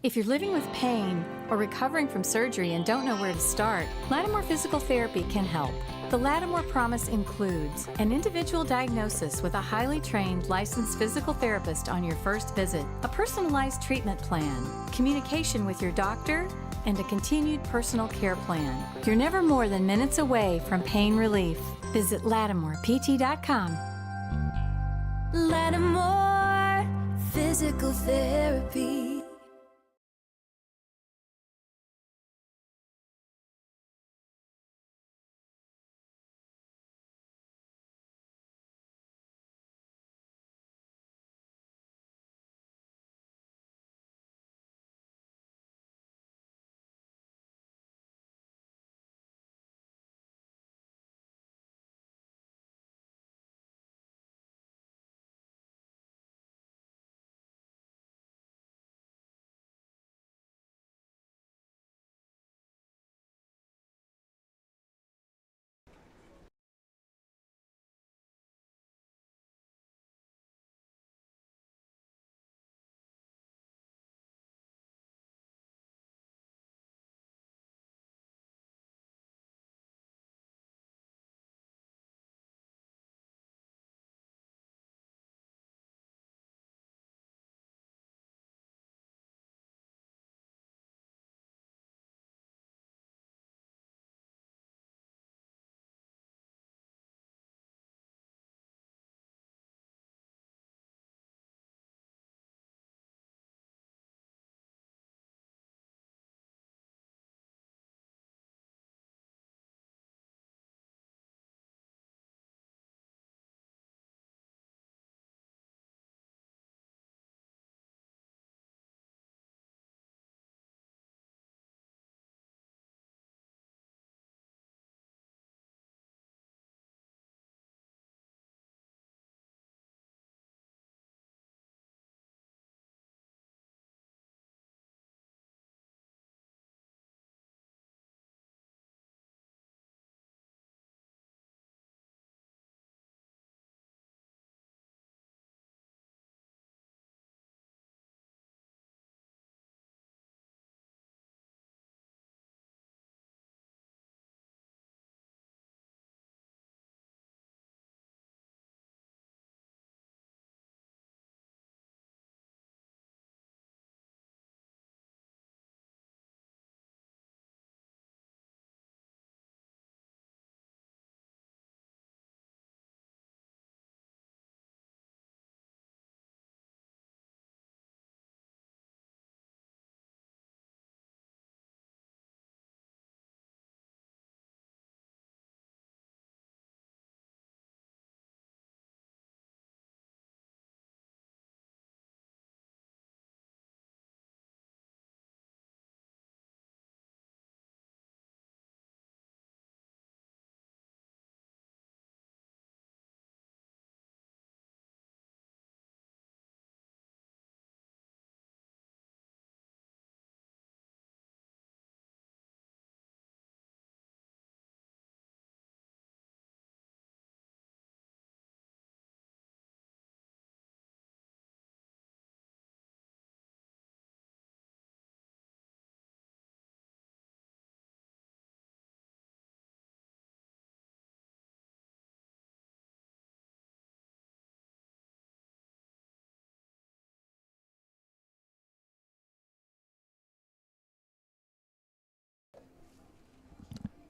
If you're living with pain or recovering from surgery and don't know where to start, Lattimore Physical Therapy can help. The Lattimore Promise includes an individual diagnosis with a highly trained licensed physical therapist on your first visit, a personalized treatment plan, communication with your doctor, and a continued personal care plan. You're never more than minutes away from pain relief. Visit LattimorePT.com. Lattimore Physical Therapy.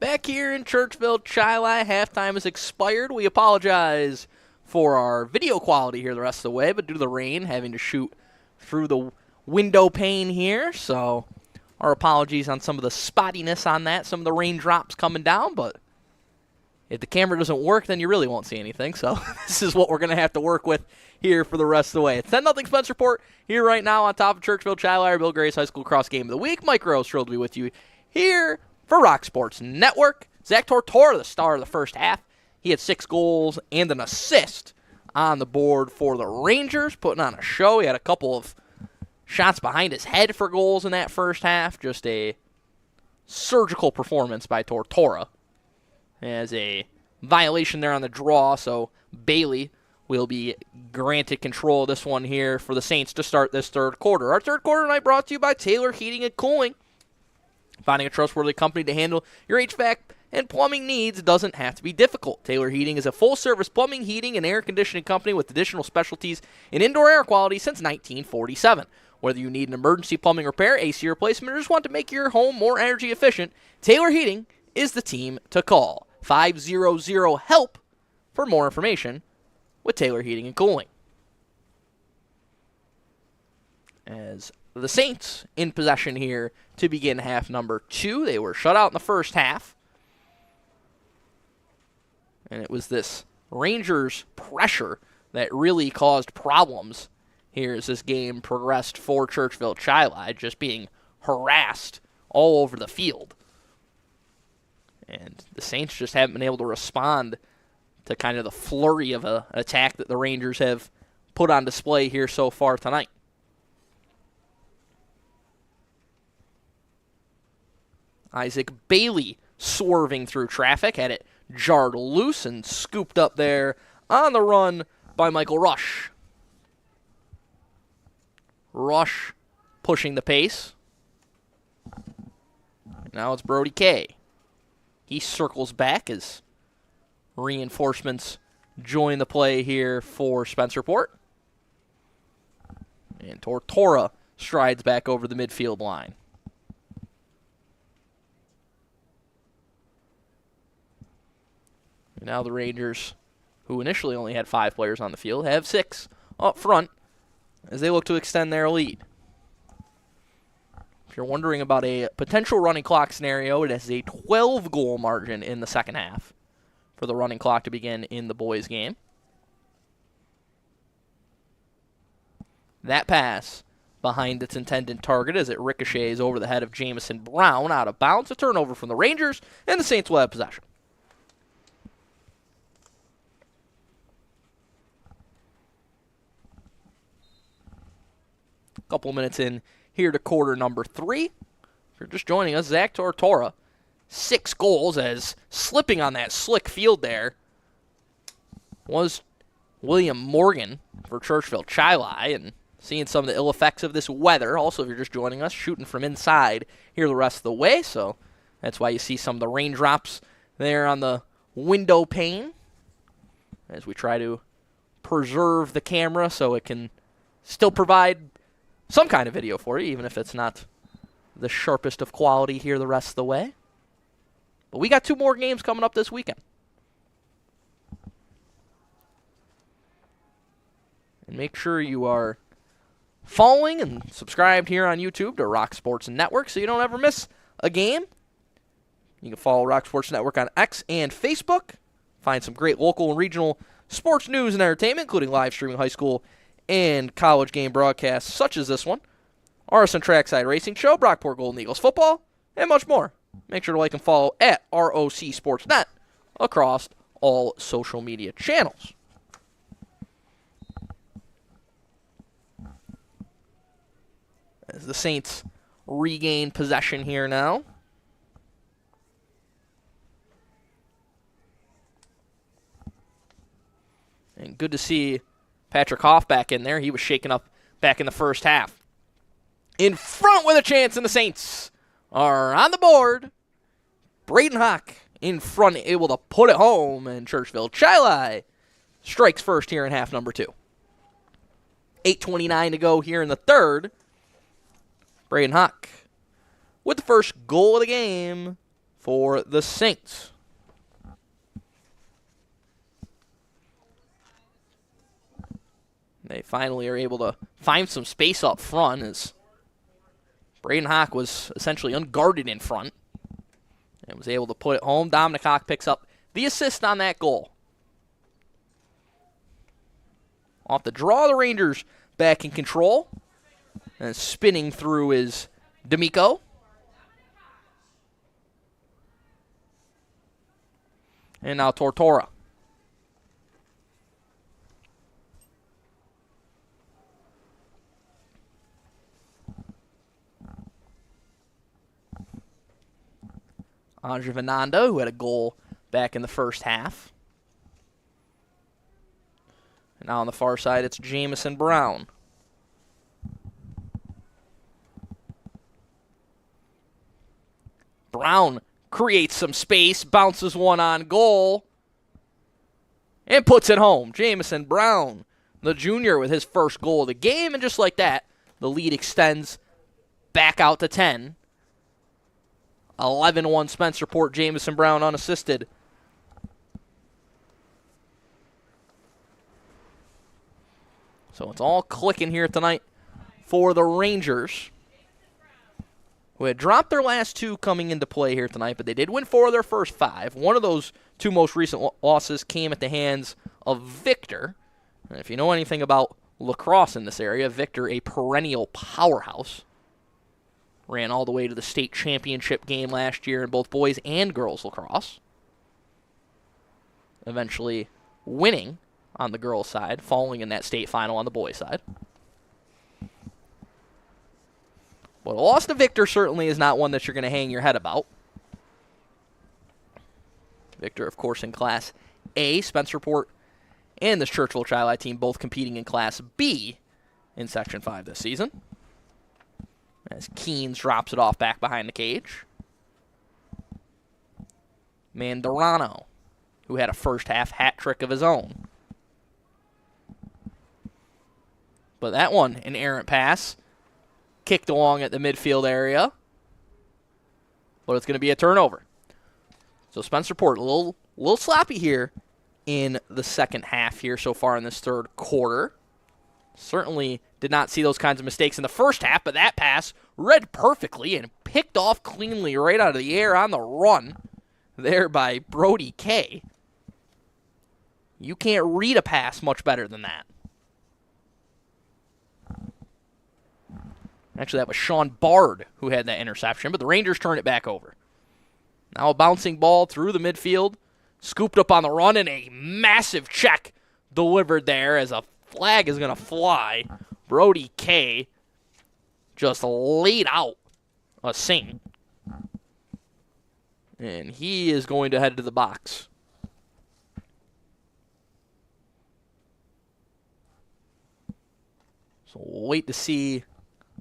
Back here in Churchville-Chili, halftime has expired. We apologize for our video quality here the rest of the way, but due to the rain, having to shoot through the window pane here, so our apologies on some of the spottiness on that, some of the raindrops coming down, but if the camera doesn't work, then you really won't see anything, so this is what we're going to have to work with here for the rest of the way. It's 10-0 Spencerport here right now on top of Churchville-Chili, our Bill Grace High School Cross Game of the Week. Mike Rose, thrilled to be with you here for Rock Sports Network. Zach Tortora, the star of the first half. He had 6 goals and an assist on the board for the Rangers, putting on a show. He had a couple of shots behind his head for goals in that first half. Just a surgical performance by Tortora. As a violation there on the draw, so Bailey will be granted control of this one here for the Saints to start this third quarter. Our third quarter tonight brought to you by Taylor Heating and Cooling. Finding a trustworthy company to handle your HVAC and plumbing needs doesn't have to be difficult. Taylor Heating is a full-service plumbing, heating, and air conditioning company with additional specialties in indoor air quality since 1947. Whether you need an emergency plumbing repair, AC replacement, or just want to make your home more energy efficient, Taylor Heating is the team to call. 500-HELP for more information with Taylor Heating and Cooling. As the Saints in possession here to begin half number 2. They were shut out in the first half. And it was this Rangers pressure that really caused problems here as this game progressed for Churchville-Chili, just being harassed all over the field. And the Saints just haven't been able to respond to kind of the flurry of an attack that the Rangers have put on display here so far tonight. Isaac Bailey swerving through traffic, had it jarred loose and scooped up there on the run by Michael Rush. Rush pushing the pace. Now it's Brody Kay. He circles back as reinforcements join the play here for Spencerport. And Tortora strides back over the midfield line. And now the Rangers, who initially only had 5 players on the field, have 6 up front as they look to extend their lead. If you're wondering about a potential running clock scenario, it has a 12-goal margin in the second half for the running clock to begin in the boys' game. That pass behind its intended target as it ricochets over the head of Jamison Brown out of bounds. A turnover from the Rangers, and the Saints will have possession. Couple minutes in here to quarter number 3. If you're just joining us, Zach Tortora, 6 goals, as slipping on that slick field there was William Morgan for Churchville-Chili, and seeing some of the ill effects of this weather. Also, if you're just joining us, shooting from inside here the rest of the way, so that's why you see some of the raindrops there on the window pane as we try to preserve the camera so it can still provide some kind of video for you, even if it's not the sharpest of quality here the rest of the way. But we got 2 more games coming up this weekend. And make sure you are following and subscribed here on YouTube to Rock Sports Network so you don't ever miss a game. You can follow Rock Sports Network on X and Facebook. Find some great local and regional sports news and entertainment, including live streaming high school and college game broadcasts such as this one, RSN Trackside Racing Show, Brockport Golden Eagles football, and much more. Make sure to like and follow at ROC Sportsnet across all social media channels. As the Saints regain possession here now. And good to see Patrick Hoff back in there. He was shaken up back in the first half. In front with a chance, and the Saints are on the board. Braden Hock in front, able to put it home, and Churchville-Chili strikes first here in half number 2. 8:29 to go here in the third. Braden Hock with the first goal of the game for the Saints. They finally are able to find some space up front as Braden Hawk was essentially unguarded in front and was able to put it home. Dominic Hawk picks up the assist on that goal. Off the draw, the Rangers back in control. And spinning through is D'Amico. And now Tortora. Andre Venanda, who had a goal back in the first half. And now on the far side, it's Jamison Brown. Brown creates some space, bounces one on goal, and puts it home. Jamison Brown, the junior, with his first goal of the game, and just like that, the lead extends back out to 10. 11-1 Spencerport, Jamison Brown unassisted. So it's all clicking here tonight for the Rangers, who had dropped their last two coming into play here tonight, but they did win 4 of their first 5. One of those 2 most recent losses came at the hands of Victor. And if you know anything about lacrosse in this area, Victor, a perennial powerhouse, ran all the way to the state championship game last year in both boys and girls lacrosse, eventually winning on the girls' side, falling in that state final on the boys' side. But a loss to Victor certainly is not one that you're going to hang your head about. Victor, of course, in Class A. Spencerport and this Churchville-Chili team both competing in Class B in Section 5 this season. As Keynes drops it off back behind the cage. Mandarano, who had a first-half hat trick of his own. But that one, an errant pass, kicked along at the midfield area. But it's going to be a turnover. So Spencerport, a little sloppy here in the second half here so far in this third quarter. Certainly did not see those kinds of mistakes in the first half, but that pass read perfectly and picked off cleanly right out of the air on the run there by Brody Kay. You can't read a pass much better than that. Actually, that was Sean Bard who had that interception, but the Rangers turn it back over. Now a bouncing ball through the midfield, scooped up on the run, and a massive check delivered there as a flag is going to fly. Brody Kay just laid out a Saint. And he is going to head to the box. So we'll wait to see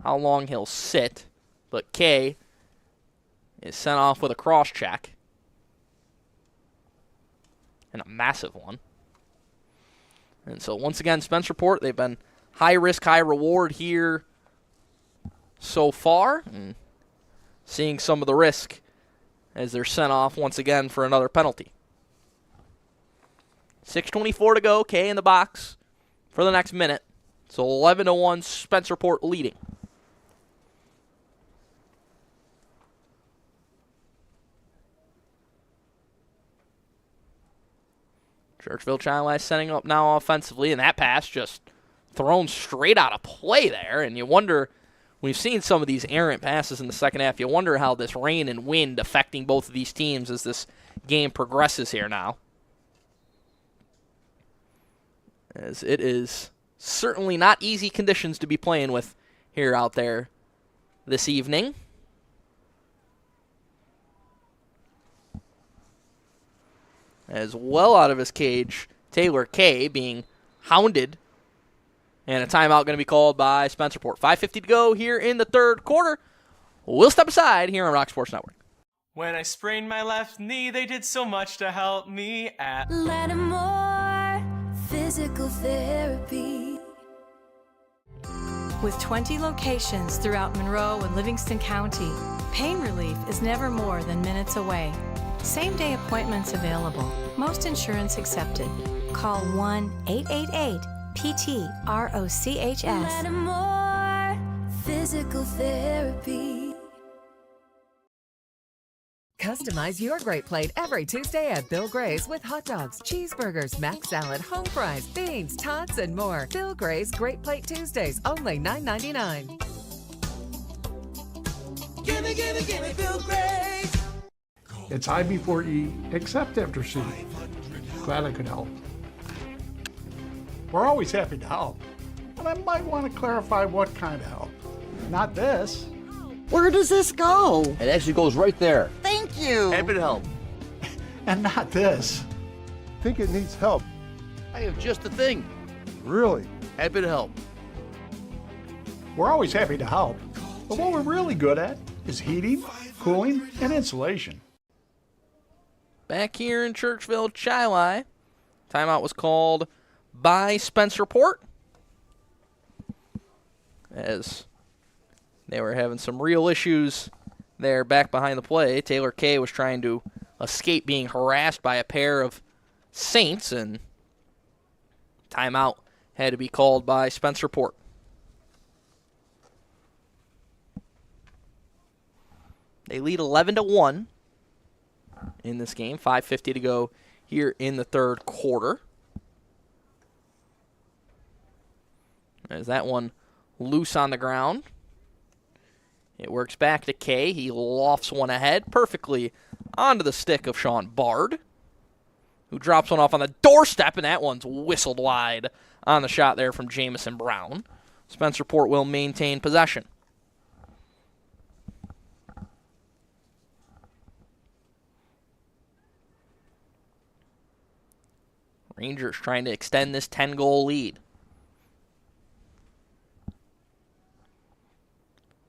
how long he'll sit. But Kay is sent off with a cross check. And a massive one. And so once again, Spencerport, they've been high risk, high reward here so far. And seeing some of the risk as they're sent off once again for another penalty. 6:24 to go. Kay in the box for the next minute. So 11-1 Spencerport leading. Churchville-Chili setting up now offensively, and that pass just thrown straight out of play there. And you wonder, we've seen some of these errant passes in the second half, you wonder how this rain and wind affecting both of these teams as this game progresses here now. As it is certainly not easy conditions to be playing with here out there this evening. As well out of his cage, Taylor Kay being hounded. And a timeout going to be called by Spencerport. 5:50 to go here in the third quarter. We'll step aside here on Rock Sports Network. When I sprained my left knee, they did so much to help me at Lattimore Physical Therapy. With 20 locations throughout Monroe and Livingston County, Pain relief is never more than minutes away. Same-day appointments available. Most insurance accepted. Call 1-888-PT-ROCHS. Lattimore Physical Therapy. Customize your great plate every Tuesday at Bill Gray's with hot dogs, cheeseburgers, mac salad, home fries, beans, tots, and more. Bill Gray's Great Plate Tuesdays, only $9.99. Gimme, gimme, gimme Bill Gray's. It's I before E, except after C. Glad I could help. We're always happy to help, but I might want to clarify what kind of help. Not this. Where does this go? It actually goes right there. Thank you. Happy to help. And not this. Think it needs help. I have just the thing. Really? Happy to help. We're always happy to help, but what we're really good at is heating, cooling, and insulation. Back here in Churchville-Chili, timeout was called by Spencerport, as they were having some real issues there back behind the play. Taylor Kay was trying to escape being harassed by a pair of Saints, and timeout had to be called by Spencerport. They lead 11-1 in this game. 5:50 to go here in the third quarter. As that one loose on the ground. It works back to Kay. He lofts one ahead perfectly onto the stick of Sean Bard, who drops one off on the doorstep, and that one's whistled wide on the shot there from Jamison Brown. Spencerport will maintain possession. Rangers trying to extend this 10-goal lead.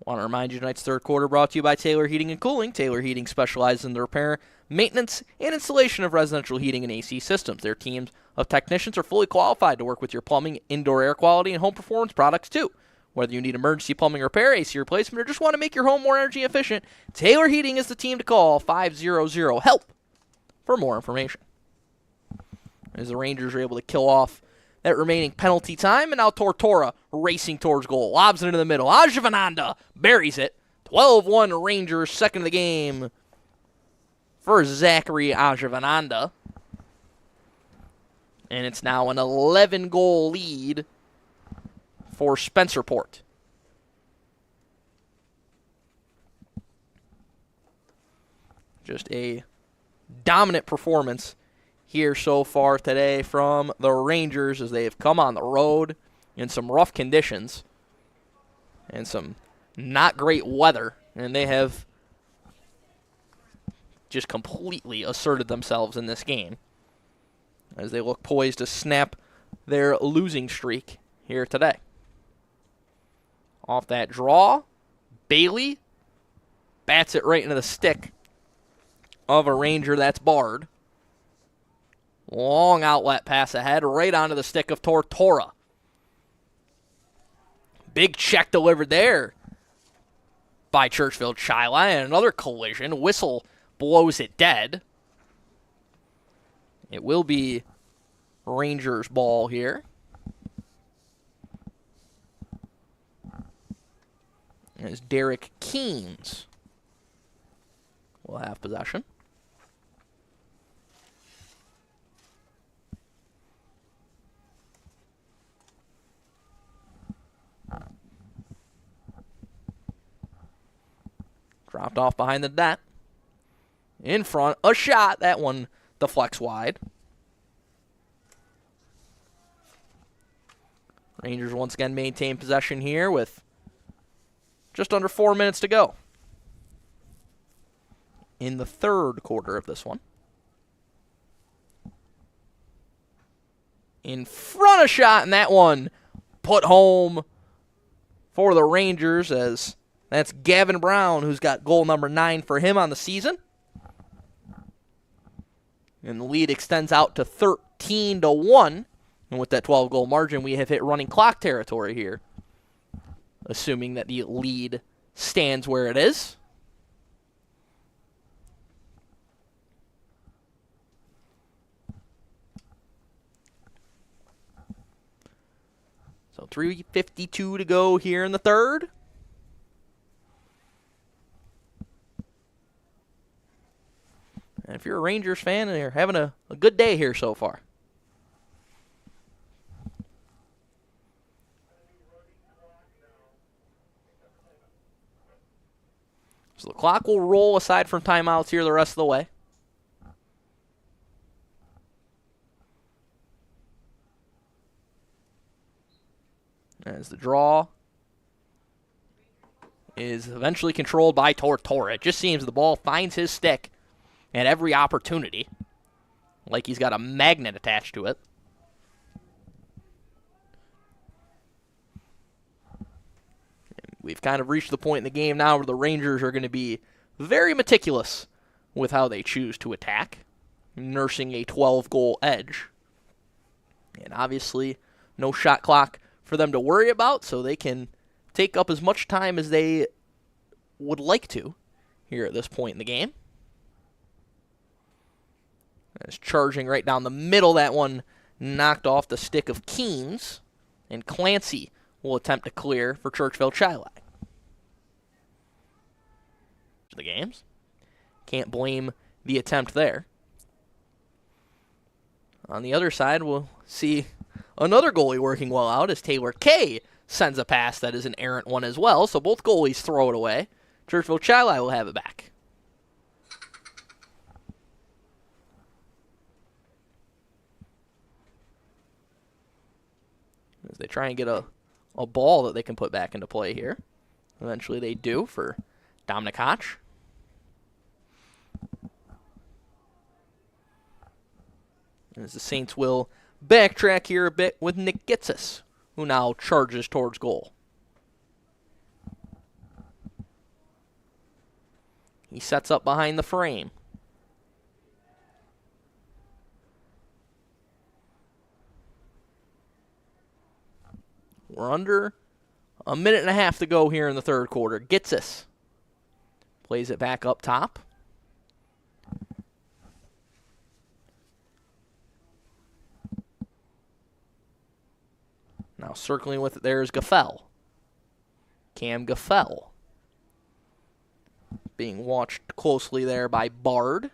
Want to remind you tonight's third quarter brought to you by Taylor Heating and Cooling. Taylor Heating specializes in the repair, maintenance, and installation of residential heating and AC systems. Their teams of technicians are fully qualified to work with your plumbing, indoor air quality, and home performance products too. Whether you need emergency plumbing repair, AC replacement, or just want to make your home more energy efficient, Taylor Heating is the team to call. 500-HELP for more information. As the Rangers are able to kill off that remaining penalty time, and now Tortora racing towards goal. Lobs it into the middle. Ajavananda buries it. 12-1 Rangers, second of the game for Zachary Ajavananda. And it's now an 11-goal lead for Spencerport. Just a dominant performance here so far today from the Rangers as they have come on the road in some rough conditions and some not great weather, and they have just completely asserted themselves in this game as they look poised to snap their losing streak here today. Off that draw, Bailey bats it right into the stick of a Ranger. That's Bard. Long outlet pass ahead, right onto the stick of Tortora. Big check delivered there by Churchville-Chili, and another collision. Whistle blows it dead. It will be Rangers' ball here. As Derek Keynes will have possession. Dropped off behind the net. In front, a shot. That one deflects wide. Rangers once again maintain possession here with just under 4 minutes to go in the third quarter of this one. In front, a shot, and that one put home for the Rangers, as that's Gavin Brown, who's got goal number 9 for him on the season. And the lead extends out to 13-1. And with that 12-goal margin, we have hit running clock territory here, assuming that the lead stands where it is. So 3:52 to go here in the third. And if you're a Rangers fan, you're having a good day here so far. So the clock will roll aside from timeouts here the rest of the way. As the draw is eventually controlled by Tortora. It just seems the ball finds his stick at every opportunity, like he's got a magnet attached to it. We've kind of reached the point in the game now where the Rangers are going to be very meticulous with how they choose to attack, nursing a 12-goal edge. And obviously, no shot clock for them to worry about, so they can take up as much time as they would like to here at this point in the game. It's charging right down the middle. That one knocked off the stick of Keynes, and Clancy will attempt to clear for Churchville-Chili. The games. Can't blame the attempt there. On the other side, we'll see another goalie working well out as Taylor Kay sends a pass that is an errant one as well, so both goalies throw it away. Churchville-Chili will have it back. As they try and get a ball that they can put back into play here. Eventually they do for Dominic Hotch. As the Saints will backtrack here a bit with Nick Gitsis, who now charges towards goal. He sets up behind the frame. We're under a minute and a half to go here in the third quarter. Gitsis plays it back up top. Now circling with it there is Gaffel. Cam Gaffel being watched closely there by Bard.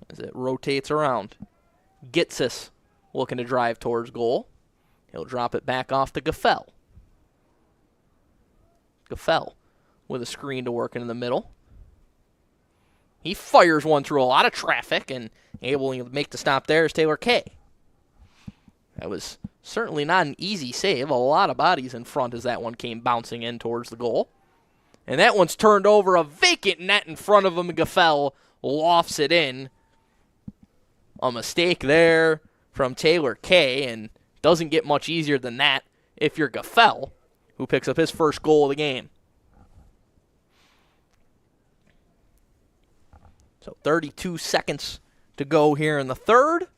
As it rotates around. Gitsis looking to drive towards goal. He'll drop it back off to Gaffel. Gaffel with a screen to work in the middle. He fires one through a lot of traffic, and able to make the stop there is Taylor Kay. That was certainly not an easy save. A lot of bodies in front as that one came bouncing in towards the goal. And that one's turned over, a vacant net in front of him. Gaffel lofts it in. A mistake there from Taylor Kay, and doesn't get much easier than that if you're Gaffel, who picks up his first goal of the game. So 32 seconds to go here in the third.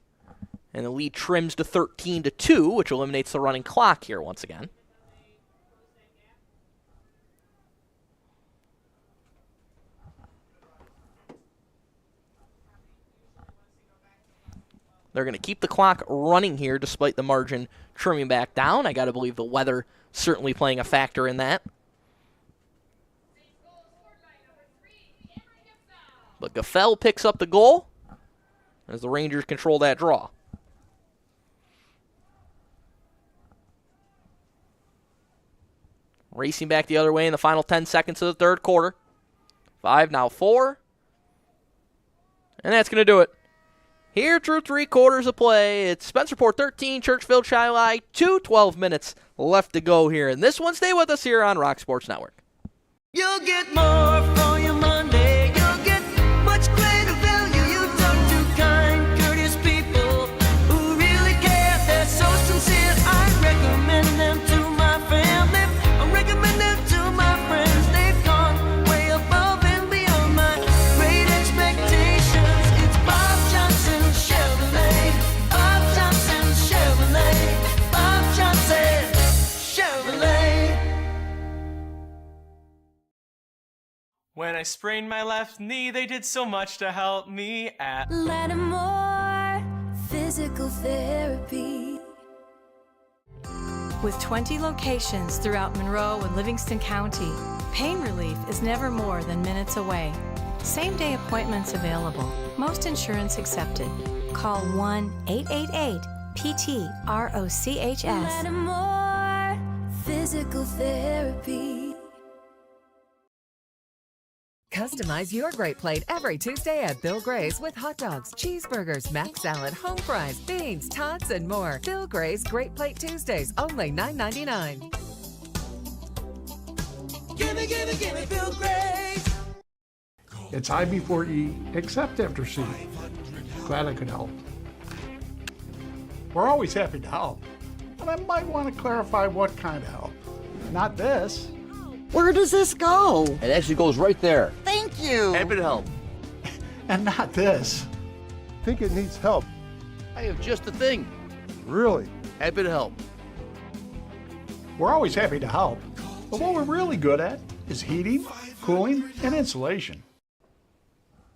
And the lead trims to 13-2, which eliminates the running clock here once again. They're going to keep the clock running here despite the margin trimming back down. I got to believe the weather certainly playing a factor in that. But Gaffel picks up the goal as the Rangers control that draw. Racing back the other way in the final 10 seconds of the third quarter. 5, now 4. And that's going to do it. Here through 3 quarters of play, it's Spencerport 13, Churchville-Chili 2, 12 minutes left to go here. And this one, stay with us here on Rock Sports Network. You'll get more for your money. You'll get much greater value. You talk to kind, courteous people who really care. They're so sincere. I recommend them to my family. I recommend them to my friends. They've gone way above and beyond my great expectations. It's Bob Johnson Chevrolet. Bob Johnson Chevrolet. Bob Johnson Chevrolet. When I sprained my left knee, they did so much to help me at Lattimore physical therapy. With 20 locations throughout Monroe and Livingston County, pain relief is never more than minutes away. Same-day appointments available. Most insurance accepted. Call 1-888-PT-ROCHS. Lattimore physical therapy. Customize your great plate every Tuesday at Bill Gray's with hot dogs, cheeseburgers, mac salad, home fries, beans, tots, and more. Bill Gray's Great Plate Tuesdays, only $9.99. Gimme, gimme, gimme Bill Gray's. It's I before E, except after C. Glad I could help. We're always happy to help, but I might want to clarify what kind of help. Not this. Where does this go? It actually goes right there. Thank you. Happy to help. And not this. Think it needs help. I have just the thing. Really? Happy to help. We're always happy to help, but what we're really good at is heating, cooling, and insulation.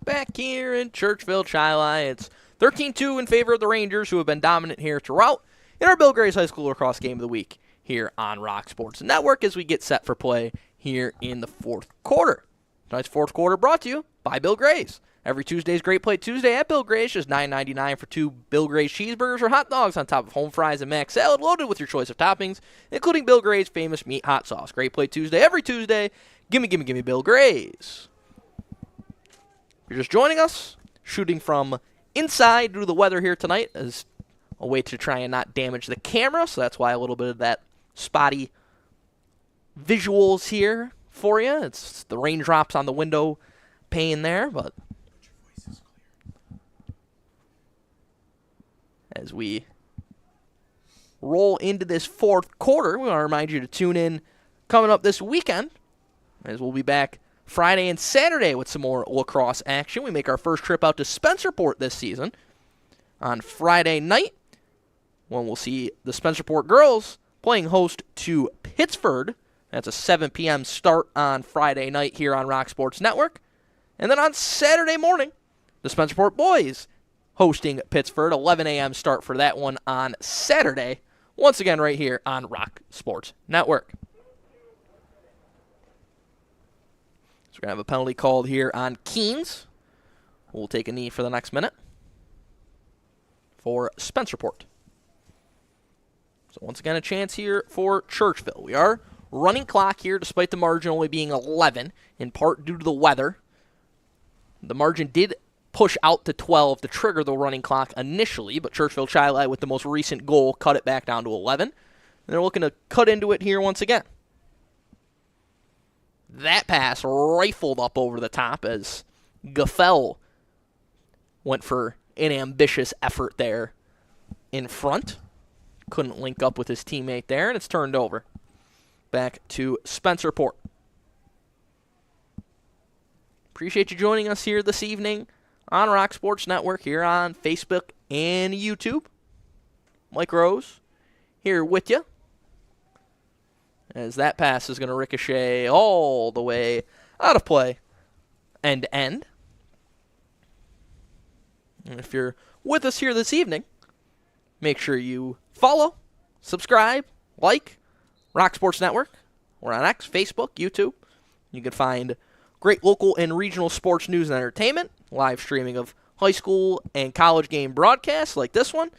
Back here in Churchville-Chili, it's 13-2 in favor of the Rangers, who have been dominant here throughout in our Bill Gray's High School Lacrosse Game of the Week here on Rock Sports Network as we get set for play here in the fourth quarter. Tonight's fourth quarter brought to you by Bill Gray's. Every Tuesday's Great Plate Tuesday at Bill Gray's, just $9.99 for 2 Bill Gray's cheeseburgers or hot dogs on top of home fries and mac salad, loaded with your choice of toppings, including Bill Gray's famous meat hot sauce. Great Plate Tuesday every Tuesday. Gimme, gimme, gimme Bill Gray's. If you're just joining us, shooting from inside due to the weather here tonight as a way to try and not damage the camera, so that's why a little bit of that spotty visuals here for you. It's the raindrops on the window pane there, but as we roll into this fourth quarter, we want to remind you to tune in coming up this weekend, as we'll be back Friday and Saturday with some more lacrosse action. We make our first trip out to Spencerport this season on Friday night, when we'll see the Spencerport girls playing host to Pittsford. That's a 7 p.m. start on Friday night here on Rock Sports Network. And then on Saturday morning, the Spencerport boys hosting Pittsford. 11 a.m. start for that one on Saturday. Once again right here on Rock Sports Network. So we're going to have a penalty called here on Keens. We'll take a knee for the next minute for Spencerport. So once again, a chance here for Churchville. We are running clock here despite the margin only being 11, in part due to the weather. The margin did push out to 12 to trigger the running clock initially, but Churchville-Chili with the most recent goal cut it back down to 11. And they're looking to cut into it here once again. That pass rifled up over the top as Gaffel went for an ambitious effort there in front. Couldn't link up with his teammate there, and it's turned over. Back to Spencerport. Appreciate you joining us here this evening on Rock Sports Network, here on Facebook and YouTube. Mike Rose here with you, as that pass is going to ricochet all the way out of play, end to end. And if you're with us here this evening, make sure you follow, subscribe, like Rock Sports Network. We're on X, Facebook, YouTube. You can find great local and regional sports news and entertainment, live streaming of high school and college game broadcasts like this one.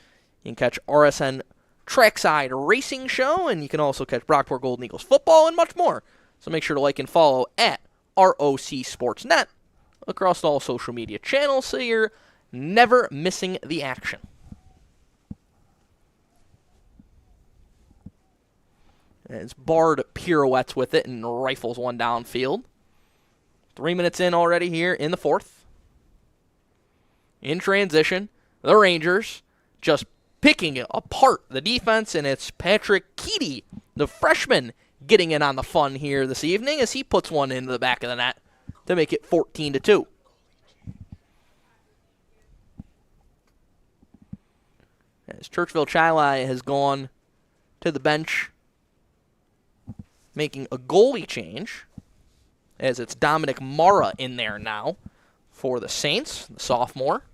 You can catch RSN Trackside Racing Show, and you can also catch Brockport Golden Eagles football and much more. So make sure to like and follow at ROC Sportsnet across all social media channels so you're never missing the action. As Bard pirouettes with it and rifles one downfield. 3 minutes in already here in the fourth. In transition, the Rangers just picking apart the defense, and it's Patrick Keedy, the freshman, getting in on the fun here this evening as he puts one into the back of the net to make it 14-2. As Churchville-Chili has gone to the bench, making a goalie change, as it's Dominic Mara in there now for the Saints, the sophomore.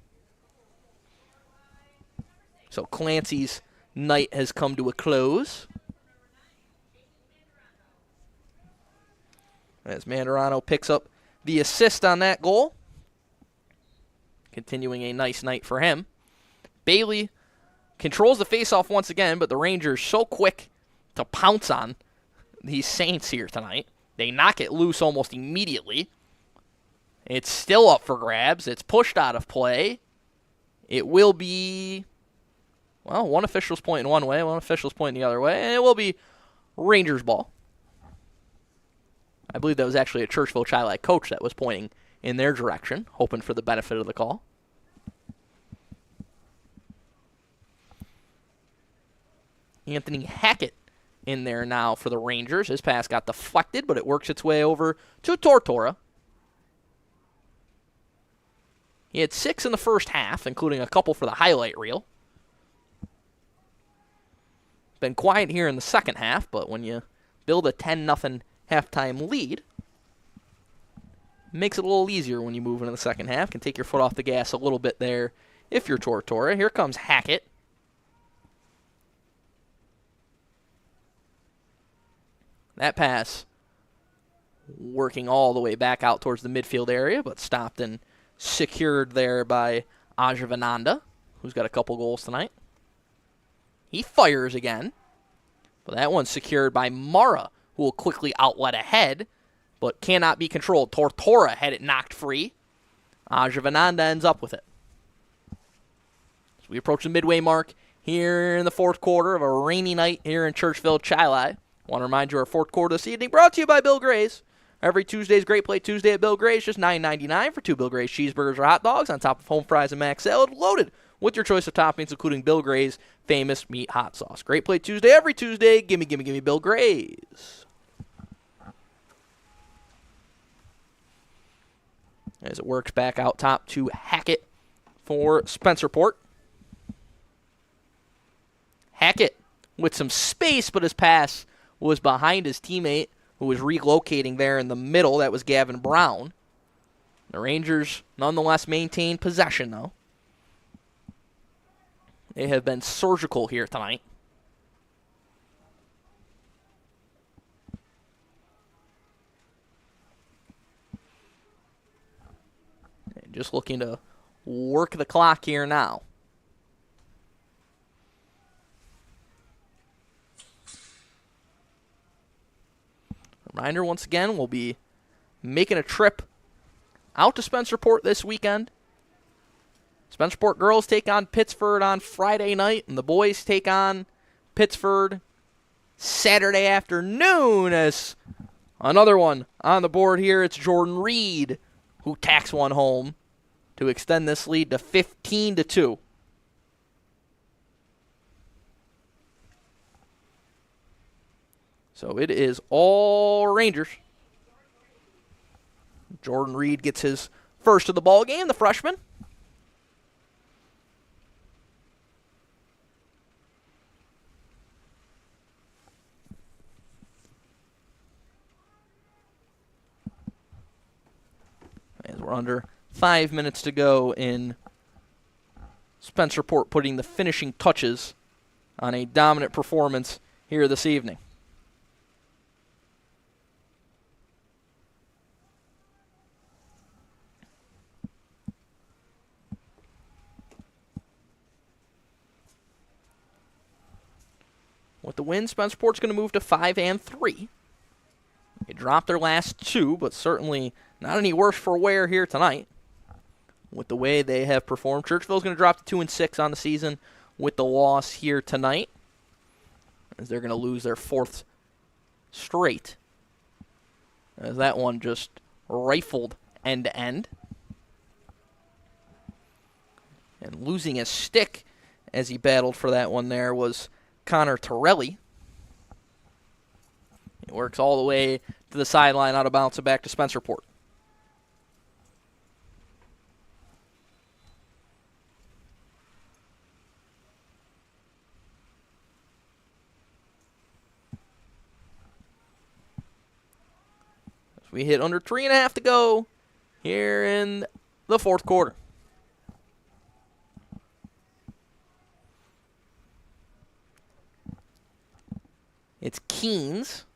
So Clancy's night has come to a close. As Mandarano picks up the assist on that goal. Continuing a nice night for him. Bailey controls the faceoff once again, but the Rangers so quick to pounce on these Saints here tonight. They knock it loose almost immediately. It's still up for grabs. It's pushed out of play. It will be, well, one official's pointing one way, one official's pointing the other way, and it will be Rangers ball. I believe that was actually a Churchville-Chili coach that was pointing in their direction, hoping for the benefit of the call. Anthony Hackett in there now for the Rangers. His pass got deflected, but it works its way over to Tortora. He had 6 in the first half, including a couple for the highlight reel. Been quiet here in the second half, but when you build a 10-0 halftime lead, makes it a little easier when you move into the second half. Can take your foot off the gas a little bit there if you're Tortora. Here comes Hackett. That pass working all the way back out towards the midfield area, but stopped and secured there by Ajavananda, who's got a couple goals tonight. He fires again, but that one's secured by Mara, who will quickly outlet ahead, but cannot be controlled. Tortora had it knocked free. Ajavananda ends up with it. As we approach the midway mark here in the fourth quarter of a rainy night here in Churchville-Chili. Want to remind you our fourth quarter this evening brought to you by Bill Gray's. Every Tuesday's Great Plate Tuesday at Bill Gray's, just $9.99 for 2 Bill Gray's cheeseburgers or hot dogs on top of home fries and mac salad, loaded with your choice of toppings, including Bill Gray's famous meat hot sauce. Great Plate Tuesday every Tuesday. Gimme, gimme, gimme Bill Gray's. As it works back out top to Hackett for Spencerport. Hackett with some space, but his pass was behind his teammate, who was relocating there in the middle. That was Gavin Brown. The Rangers nonetheless maintain possession, though. They have been surgical here tonight. And just looking to work the clock here now. Reminder, once again, we'll be making a trip out to Spencerport this weekend. Spencerport girls take on Pittsford on Friday night, and the boys take on Pittsford Saturday afternoon. As another one on the board here, it's Jordan Reed who tacks one home to extend this lead to 15-2. So it is all Rangers. Jordan Reed gets his first of the ball game, the freshman. As we're under 5 minutes to go in Spencerport putting the finishing touches on a dominant performance here this evening. With the win, Spencerport's going to move to 5-3. They dropped their last 2, but certainly not any worse for wear here tonight. With the way they have performed, Churchville's going to drop to 2-6 on the season with the loss here tonight, as they're going to lose their 4th straight. As that one just rifled end to end. And losing a stick as he battled for that one there was Connor Torelli. It works all the way to the sideline, out of bounds, and back to Spencerport. As we hit under 3.5 to go here in the fourth quarter. Keynes.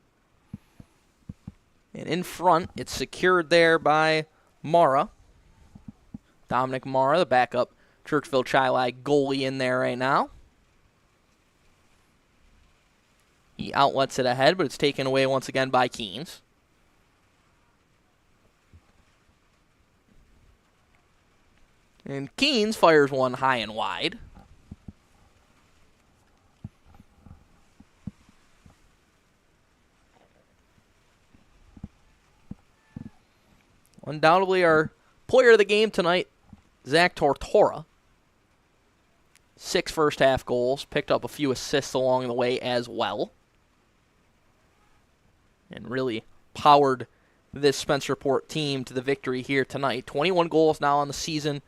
And in front, it's secured there by Mara. Dominic Mara, the backup Churchville-Chili goalie in there right now. He outlets it ahead, but it's taken away once again by Keynes. And Keynes fires one high and wide. Undoubtedly our player of the game tonight, Zach Tortora. 6 first-half goals, picked up a few assists along the way as well. And really powered this Spencerport team to the victory here tonight. 21 goals now on the season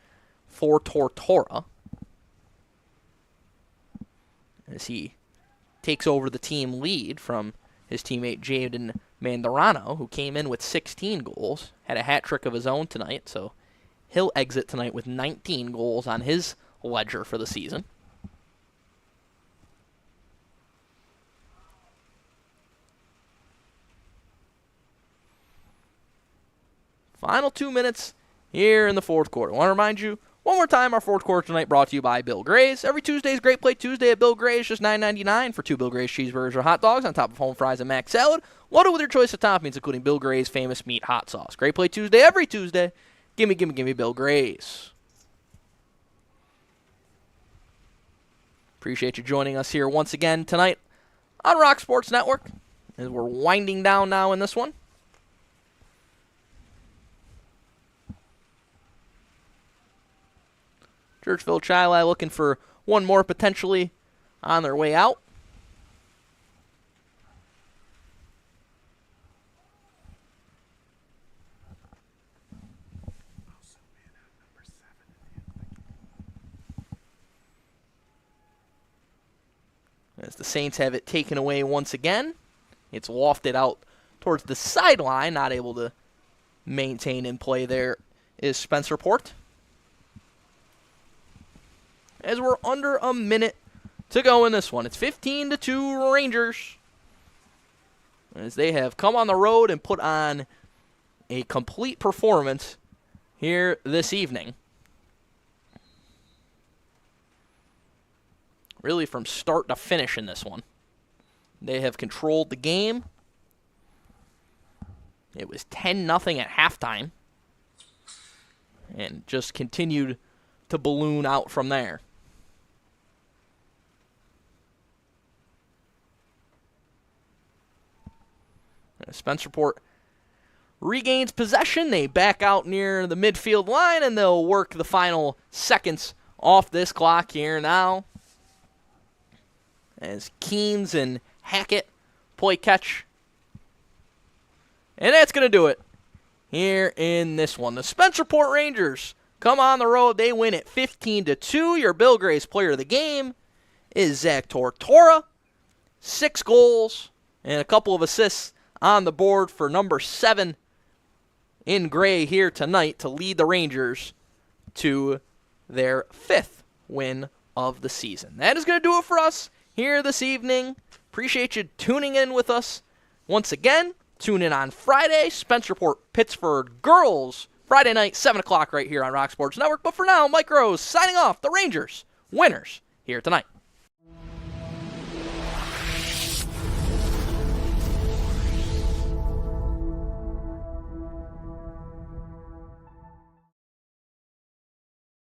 for Tortora, as he takes over the team lead from his teammate Jaden Mandarano, who came in with 16 goals, had a hat trick of his own tonight, so he'll exit tonight with 19 goals on his ledger for the season. Final 2 minutes here in the fourth quarter. I want to remind you one more time, our fourth quarter tonight brought to you by Bill Gray's. Every Tuesday is Great Plate Tuesday at Bill Gray's, just $9.99 for 2 Bill Gray's cheeseburgers or hot dogs on top of home fries and mac salad, loaded with your choice of toppings, including Bill Gray's famous meat hot sauce. Great Plate Tuesday every Tuesday. Gimme Bill Gray's. Appreciate you joining us here once again tonight on Rock Sports Network, as we're winding down now in this one. Churchville-Chili looking for one more potentially on their way out. As the Saints have it taken away once again. It's lofted out towards the sideline, not able to maintain in play there is Spencerport. As we're under a minute to go in this one. It's 15-2 Rangers, as they have come on the road and put on a complete performance here this evening. Really from start to finish in this one. They have controlled the game. It was 10-0 at halftime, and just continued to balloon out from there. Spencerport regains possession. They back out near the midfield line, and they'll work the final seconds off this clock here now, as Keynes and Hackett play catch. And that's going to do it here in this one. The Spencerport Rangers come on the road. They win it 15-2. Your Bill Gray's player of the game is Zach Tortora. 6 goals and a couple of assists on the board for number 7 in gray here tonight to lead the Rangers to their 5th win of the season. That is going to do it for us here this evening. Appreciate you tuning in with us once again. Tune in on Friday, Spencerport Pittsford Girls, Friday night, 7 o'clock right here on Rock Sports Network. But for now, Mike Rose signing off. The Rangers, winners here tonight.